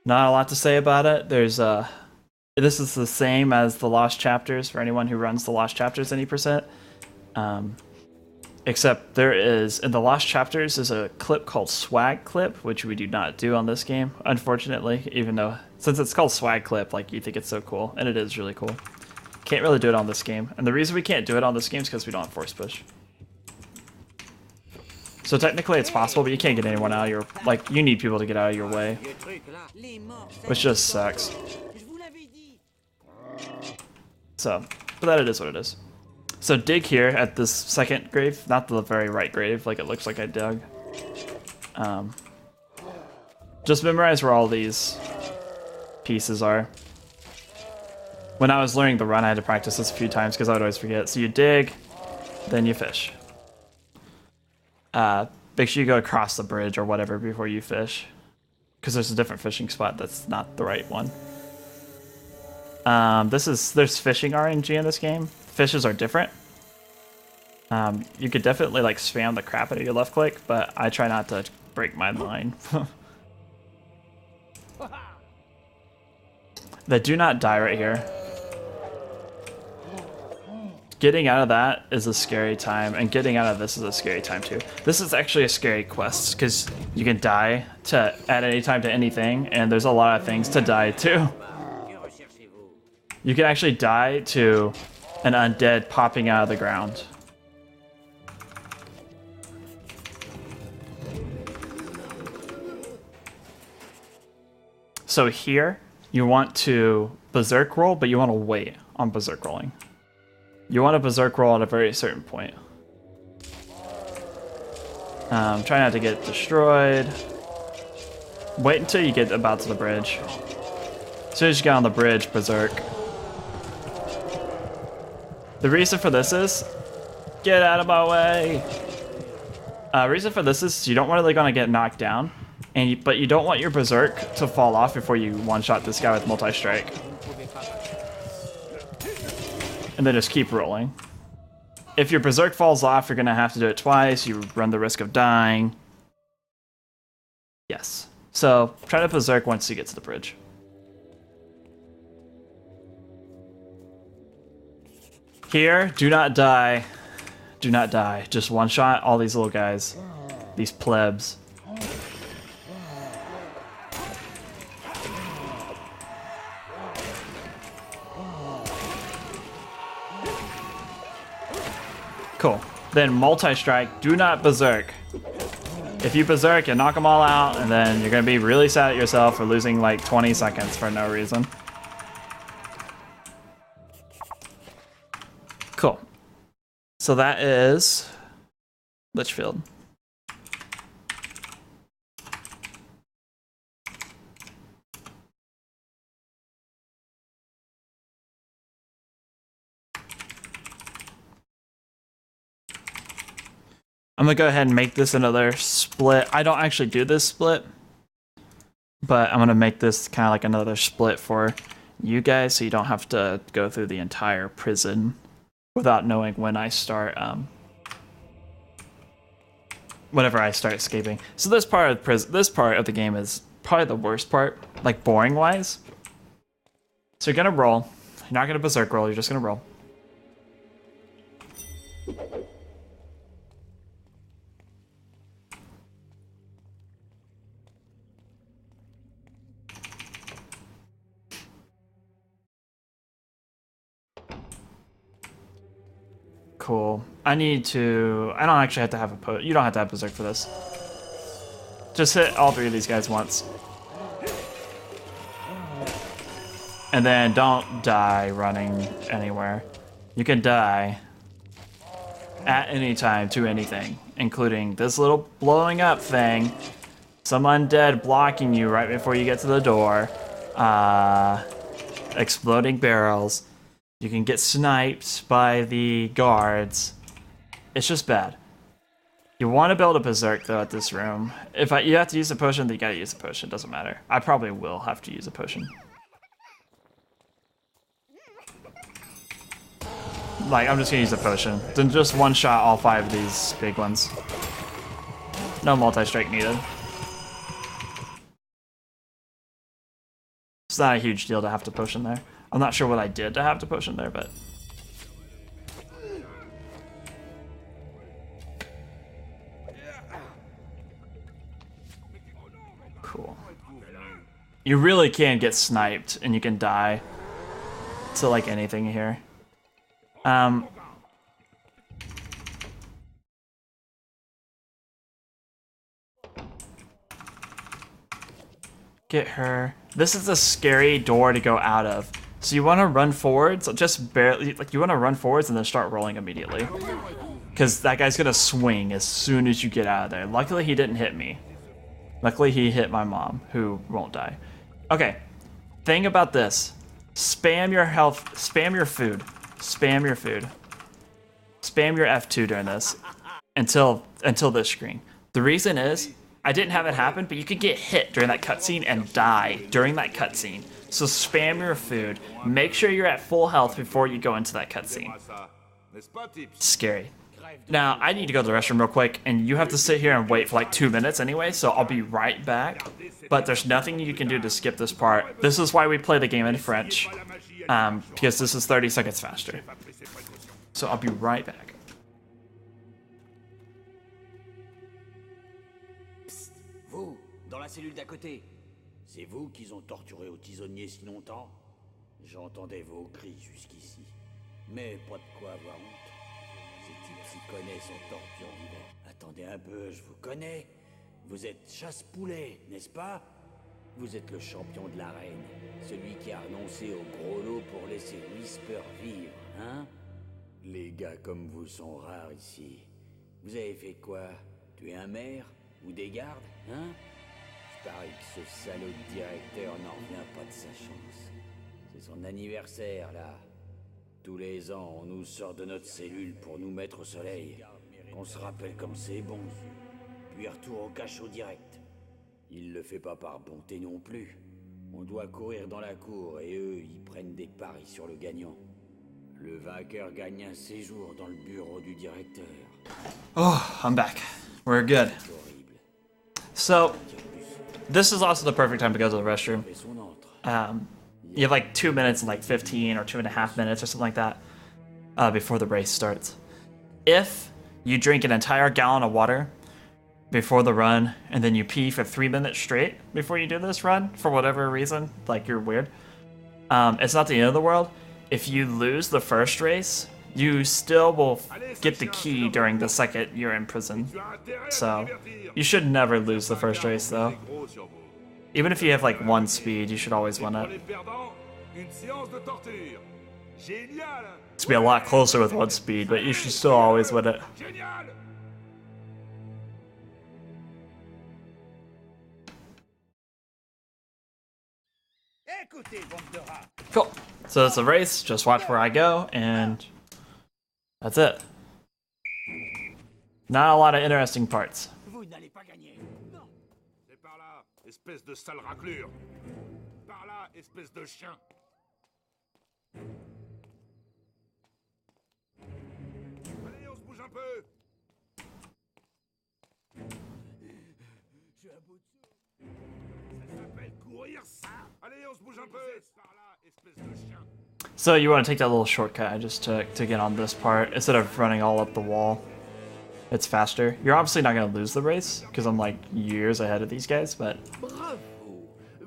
S1: not a lot to say about it. There's this is the same as the Lost Chapters for anyone who runs the Lost Chapters any percent. Except there is, in the Lost Chapters, there's a clip called Swag Clip, which we do not do on this game, unfortunately, even though, since it's called Swag Clip, like, you think it's so cool, and it is really cool. Can't really do it on this game. And the reason we can't do it on this game is because we don't have force push. So technically it's possible, but you can't get anyone out of your... Like, you need people to get out of your way. Which just sucks. So, but that it is what it is. So dig here at this second grave, not the very right grave, like it looks like I dug. Just memorize where all these pieces are. When I was learning the run, I had to practice this a few times because I would always forget. So you dig, then you fish. Make sure you go across the bridge or whatever before you fish, because there's a different fishing spot that's not the right one. There's fishing RNG in this game. Fishes are different. You could definitely like spam the crap out of your left click, but I try not to break my line. They do not die right here. Getting out of that is a scary time, and getting out of this is a scary time too. This is actually a scary quest, because you can die at any time to anything, and there's a lot of things to die to. You can actually die to an undead popping out of the ground. So here, you want to berserk roll, but you want to wait on berserk rolling. You want to berserk roll at a very certain point. Try not to get destroyed. Wait until you get about to the bridge. As soon as you get on the bridge, berserk. The reason for this is, get out of my way. Reason for this is you don't really gonna get knocked down, but you don't want your berserk to fall off before you one-shot this guy with multi-strike. And then just keep rolling. If your berserk falls off, you're gonna have to do it twice. You run the risk of dying. Yes. So try to berserk once you get to the bridge. Here, do not die. Do not die. Just one-shot all these little guys. These plebs. Cool. Then multi-strike. Do not berserk. If you berserk, you knock them all out, and then you're going to be really sad at yourself for losing like 20 seconds for no reason. Cool. So that is Litchfield. I'm gonna go ahead and make this another split. I don't actually do this split, but I'm gonna make this kind of like another split for you guys, so you don't have to go through the entire prison without knowing when I start, whenever I start escaping. So this part of the game is probably the worst part, like boring wise. So you're gonna roll. You're not gonna berserk roll. You're just gonna roll. Cool. I don't actually have to have you don't have to have berserk for this. Just hit all three of these guys once. And then don't die running anywhere. You can die at any time to anything, including this little blowing up thing, some undead blocking you right before you get to the door, exploding barrels. You can get sniped by the guards. It's just bad. You want to build a berserk though at this room. You have to use a potion, then you gotta use a potion. Doesn't matter. I probably will have to use a potion. Like, I'm just gonna use a potion. Then just one shot all 5 of these big ones. No multi-strike needed. It's not a huge deal to have to potion there. I'm not sure what I did to have to potion there, but... Cool. You really can get sniped, and you can die to, like, anything here. Get her. This is a scary door to go out of. So you want to run forwards, just barely, like you want to run forwards and then start rolling immediately. Because that guy's going to swing as soon as you get out of there. Luckily he didn't hit me. Luckily he hit my mom, who won't die. Okay, thing about this. Spam your health, spam your food. Spam your food. Spam your F2 during this. Until this screen. The reason is, I didn't have it happen, but you could get hit during that cutscene and die during that cutscene. So spam your food. Make sure you're at full health before you go into that cutscene. Scary. Now, I need to go to the restroom real quick, and you have to sit here and wait for like 2 minutes anyway, so I'll be right back. But there's nothing you can do to skip this part. This is why we play the game in French, because this is 30 seconds faster. So I'll be right back.
S6: Vous, dans la cellule d'à côté, c'est vous qu'ils ont torturé au tisonnier si longtemps? J'entendais vos cris jusqu'ici. Mais pas de quoi avoir honte. Ces types s'y connaissent en torture d'hiver. Attendez un peu, je vous connais. Vous êtes chasse-poulet, n'est-ce pas? Vous êtes le champion de l'arène. Celui qui a renoncé au gros lot pour laisser Whisper vivre, hein? Les gars comme vous sont rares ici. Vous avez fait quoi? Tuer un maire? Ou des gardes, hein? Je paraît que ce salaud de directeur n'en revient pas de sa chance. C'est son anniversaire, là. Tous les ans, on nous sort de notre cellule pour nous mettre au soleil. On se rappelle comme c'est bon. Puis retour au cachot direct. Il le fait pas par bonté non plus. On doit courir dans la cour et eux, ils prennent des paris sur le gagnant. Le vainqueur gagne un séjour dans le bureau du directeur.
S1: Oh, I'm back. We're good.
S6: C'est horrible.
S1: So, this is also the perfect time to go to the restroom.
S6: Et son entre.
S1: You have like 2 minutes and like 15 or 2.5 minutes or something like that before the race starts. If you drink an entire gallon of water before the run and then you pee for 3 minutes straight before you do this run, for whatever reason, like you're weird, it's not the end of the world. If you lose the first race, you still will get the key during the second you're in prison. So, you should never lose the first race though. Even if you have like 1 speed, you should always win it. It's be a lot closer with 1 speed, but you should still always win it. Cool. So it's a race, just watch where I go, and that's it. Not a lot of interesting parts.
S6: Vous n'allez pas gagner. Non.
S2: C'est par là, espèce de sale raclure. Par là, espèce de chien. Allez, on se bouge un peu.
S6: Je suis à bout de souffle.
S2: Ça s'appelle courir, ça. Allez, on se bouge un peu. Par là, espèce de chien.
S1: So you want to take that little shortcut I just took to get on this part instead of running all up the wall. It's faster. You're obviously not going to lose the race because I'm like years ahead of these guys, but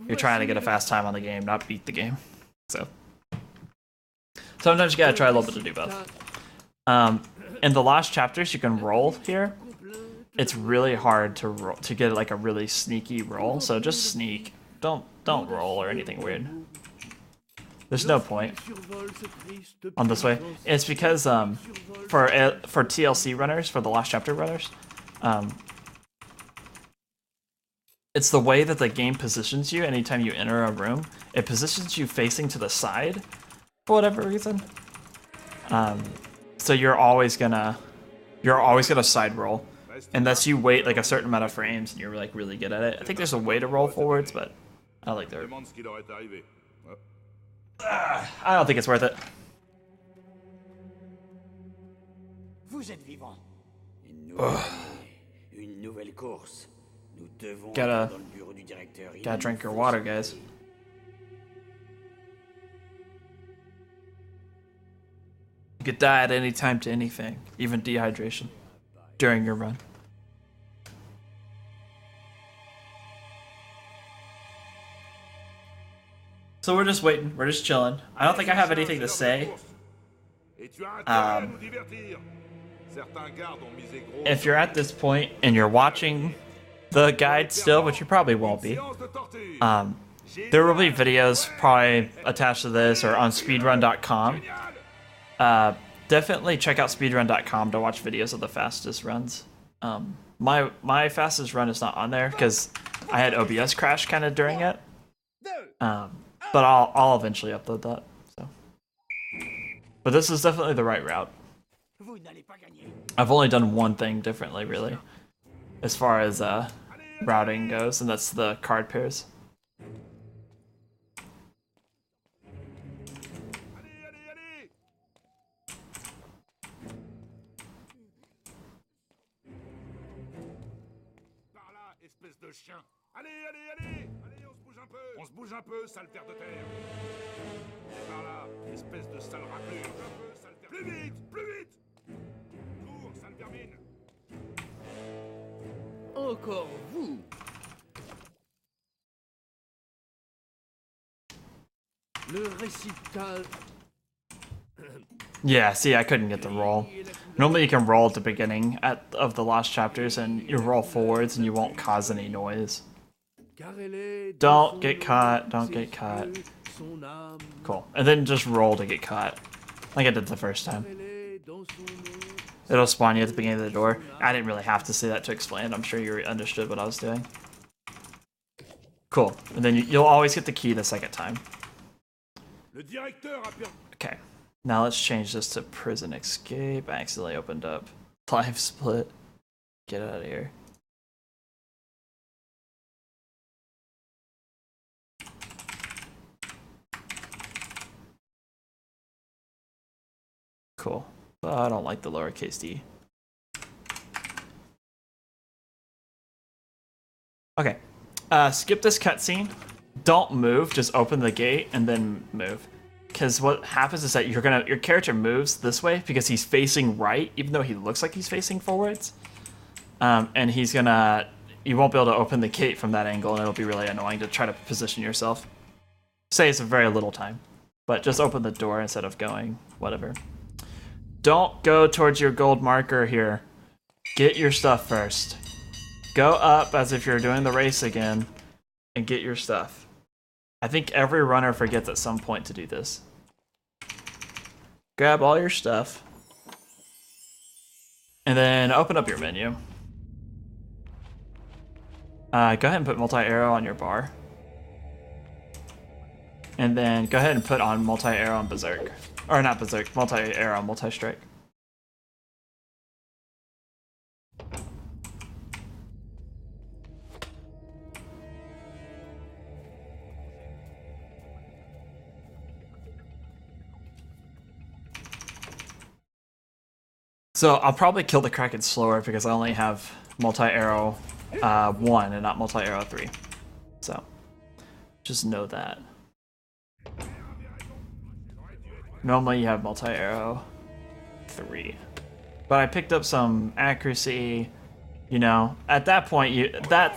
S1: you're trying to get a fast time on the game, not beat the game. So sometimes you gotta try a little bit to do both. In the last chapters, you can roll here. It's really hard to roll, to get like a really sneaky roll. So just sneak. Don't roll or anything weird. There's no point on this way. It's because for TLC runners, for the last chapter runners, it's the way that the game positions you anytime you enter a room. It positions you facing to the side for whatever reason. So you're always gonna side roll unless you wait like a certain amount of frames and you're like really good at it. I think there's a way to roll forwards, but I like their.
S2: Demande ce qui leur est arrivé.
S1: I don't think it's worth it.
S6: Vous êtes vivant. Une nouvelle course. Nous devons
S1: Gotta-
S6: aller dans le bureau du directeur. Il
S1: Gotta
S6: nous
S1: drink your
S6: faut
S1: water,
S6: se
S1: guys.
S6: réveiller.
S1: You could die at any time to anything, even dehydration, during your run. So we're just waiting. We're just chilling. I don't think I have anything to say.
S2: Et tu as intérêt à nous divertir. Certains gardes ont misé gros.
S1: If you're at this point and you're watching the guide still, which you probably won't be,
S2: Séance de torture.
S1: there will be videos probably attached to this or on speedrun.com. Definitely check out speedrun.com to watch videos of the fastest runs. My fastest run is not on there because I had OBS crash kind of during it. But I'll eventually upload that. So, but this is definitely the right route.
S6: Vous n'allez pas gagner.
S1: I've only done one thing differently, really, as far as routing goes, and that's the card pairs.
S2: Allez, allez, allez. Par là, espèce de chien. Allez, allez, allez. Allez, on se bouge un peu. On se bouge un peu, sale terre de terre. Et par là, espèce de sale raclure. Un peu, sale terre. Plus vite, plus vite. Cours, sale vermine.
S7: Encore vous. Le récital.
S1: Yeah, see, I couldn't get the roll. Normally you can roll at the beginning of the last chapters and you roll forwards and you won't cause any noise. Don't get caught, don't get caught. Cool. And then just roll to get caught. Like I did the first time. It'll spawn you at the beginning of the door. I didn't really have to say that to explain. I'm sure you understood what I was doing. Cool. And then you'll always get the key the second time.
S2: Le directeur a perdu.
S1: Okay. Now let's change this to prison escape. I accidentally opened up live split. Get out of here. Cool. I don't like the lowercase d. Okay. Skip this cutscene. Don't move. Just open the gate and then move. Because what happens is that your character moves this way because he's facing right, even though he looks like he's facing forwards. And he's gonna. You won't be able to open the gate from that angle, and it'll be really annoying to try to position yourself. Saves a very little time, but just open the door instead of going whatever. Don't go towards your gold marker here. Get your stuff first. Go up as if you're doing the race again and get your stuff. I think every runner forgets at some point to do this. Grab all your stuff. And then open up your menu. Go ahead and put multi-arrow on your bar. And then go ahead and put on multi-arrow on Berserk. Or not Berserk, multi-arrow, multi-strike. So I'll probably kill the Kraken slower because I only have multi-arrow 1 and not multi-arrow 3. So just know that. Normally you have multi-arrow 3. But I picked up some accuracy, you know. At that point that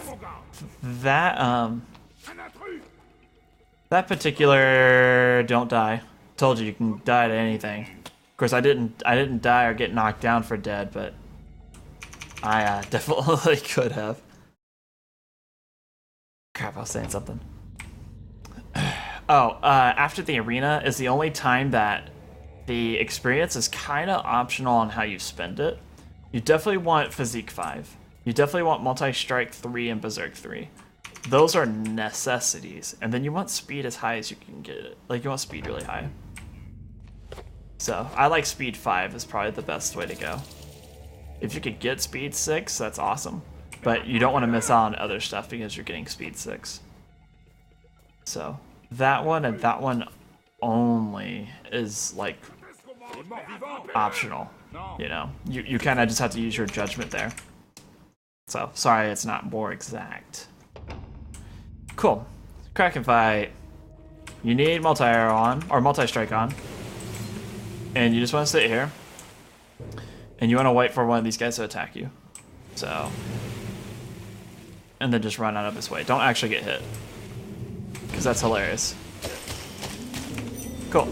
S1: particular don't die. Told you can die to anything. Of course I didn't die or get knocked down for dead, but I definitely could have. Crap, I was saying something. Oh, after the arena is the only time that the experience is kind of optional on how you spend it. You definitely want Physique 5. You definitely want Multi-Strike 3 and Berserk 3. Those are necessities. And then you want speed as high as you can get it. Like, you want speed really high. So, I like speed 5 is probably the best way to go. If you could get speed 6, that's awesome. But you don't want to miss out on other stuff because you're getting speed 6. So, that one and that one only is, like, optional. You know, you kind of just have to use your judgment there. So, sorry it's not more exact. Cool. Kraken fight. You need multi-arrow on, or multi-strike on. And you just want to sit here. And you want to wait for one of these guys to attack you. So. And then just run out of his way. Don't actually get hit. Because that's hilarious. Cool.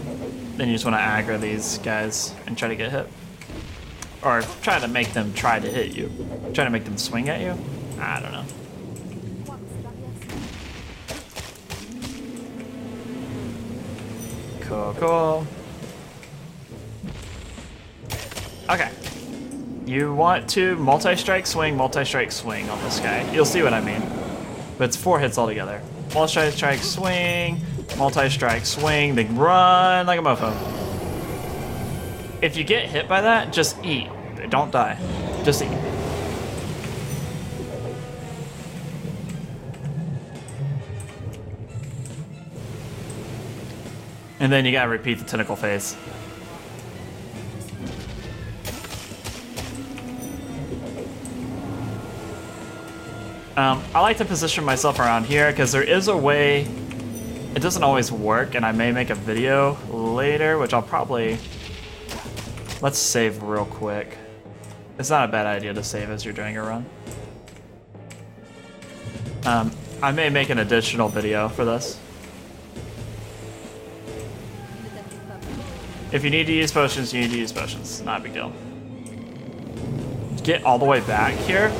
S1: Then you just want to aggro these guys and try to get hit. Or try to make them try to hit you. Try to make them swing at you? I don't know. Cool, cool. Okay. You want to multi-strike swing on this guy. You'll see what I mean. But it's 4 hits altogether. Multi-strike swing, then run like a mofo. If you get hit by that, just eat. Don't die. Just eat. And then you gotta repeat the tentacle phase. I like to position myself around here because there is a way. It doesn't always work, and I may make a video later, which I'll probably. Let's save real quick. It's not a bad idea to save as you're doing a run. I may make an additional video for this. If you need to use potions, you need to use potions. Not a big deal. Get all the way back here,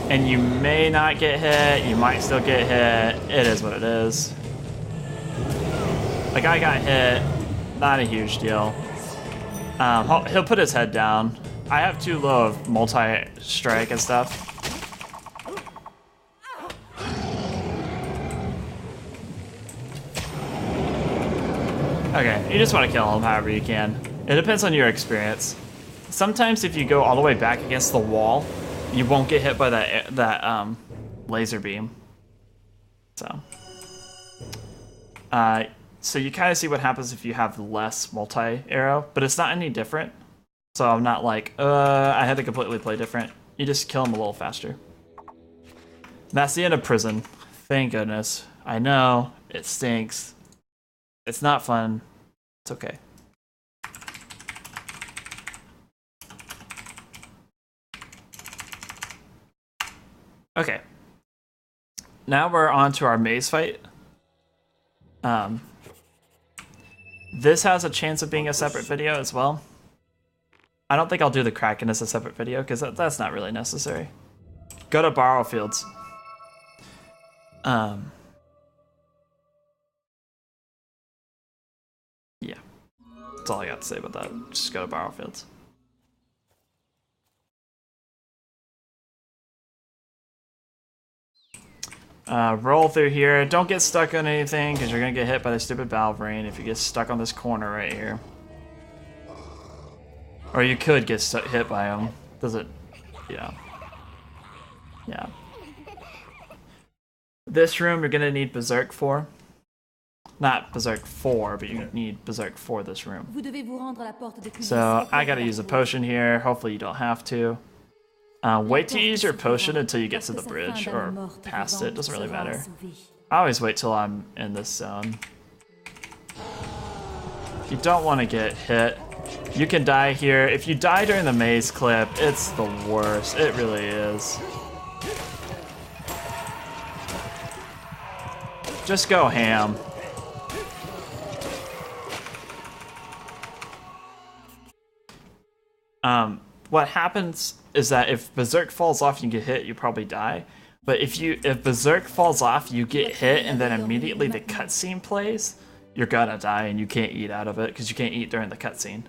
S1: and you may not get hit. You might still get hit. It is what it is. The guy got hit. Not a huge deal. He'll put his head down. I have too low of multi-strike and stuff. Okay, you just want to kill him however you can. It depends on your experience. Sometimes if you go all the way back against the wall, you won't get hit by that laser beam. So you kind of see what happens if you have less multi-arrow, but it's not any different. So I'm not like, I had to completely play different. You just kill him a little faster. And that's the end of prison. Thank goodness. I know, it stinks. It's not fun. It's okay. Okay. Now we're on to our maze fight. This has a chance of being a separate video as well. I don't think I'll do the Kraken as a separate video because that's not really necessary. Go to Borrow Fields. Yeah. That's all I got to say about that. Just go to Borrow Fields. Roll through here. Don't get stuck on anything because you're going to get hit by the stupid valve rain if you get stuck on this corner right here. Or you could get hit by them. Does it? Yeah. Yeah. This room you're going to need Berserk for. Not Berserk 4, but you need Berserk for this room. So I got to use a potion here. Hopefully you don't have to. Wait to use your potion until you get to the bridge or past it. Doesn't really matter. I always wait till I'm in this zone. If you don't want to get hit, you can die here. If you die during the maze clip, it's the worst. It really is. Just go ham. What happens is that if Berserk falls off, you get hit, you probably die. But if Berserk falls off, you get hit, and then immediately the cutscene plays, you're gonna die, and you can't eat out of it because you can't eat during the cutscene,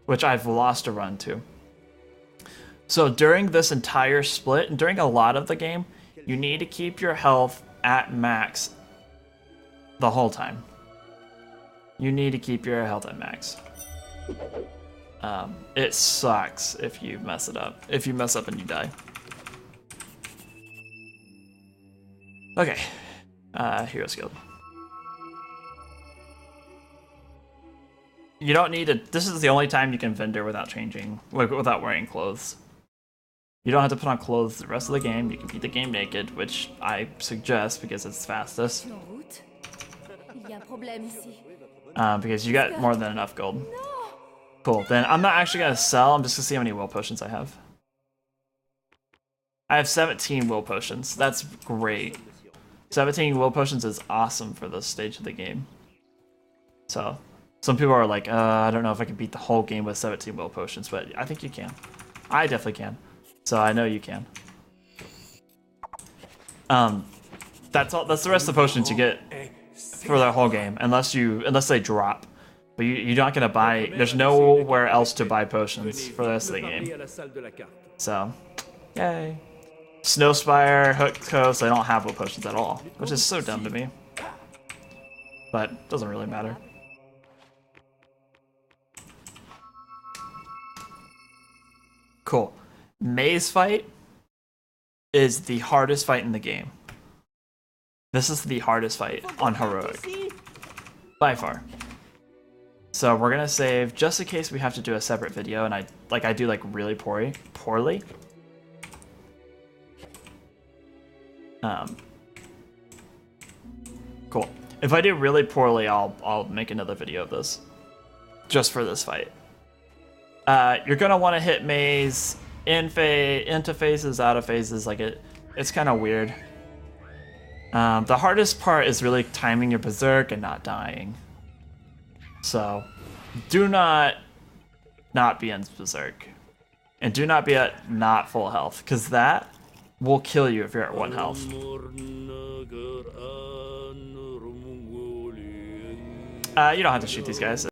S1: which I've lost a run to. So during this entire split, and during a lot of the game, you need to keep your health at max the whole time. You need to keep your health at max. It sucks if you mess it up. If you mess up and you die. Okay. Heroes Guild. You don't need to. This is the only time you can vendor without changing, without wearing clothes. You don't have to put on clothes the rest of the game. You can beat the game naked, which I suggest because it's fastest. Because you got more than enough gold. Cool, then I'm not actually gonna sell, I'm just gonna see how many will potions I have. I have 17 will potions, that's great. 17 will potions is awesome for this stage of the game. So, some people are like, I don't know if I can beat the whole game with 17 will potions, but I think you can. I definitely can. So I know you can. That's all. That's the rest of the potions you get for the whole game, unless they drop. But you're not gonna buy. There's nowhere else to buy potions for the rest of the game. So, yay! Snowspire, Hook Coast. I don't have will potions at all, which is so dumb to me. But doesn't really matter. Cool. Maze fight is the hardest fight in the game. This is the hardest fight on Heroic. By far. So we're gonna save just in case we have to do a separate video and I do really poorly. Cool. If I do really poorly, I'll make another video of this. Just for this fight. You're gonna want to hit maze into phases, out of phases. It's kind of weird. The hardest part is really timing your berserk and not dying. So, do not be in berserk, and do not be at not full health, because that will kill you if you're at 1 health. You don't have to shoot these guys.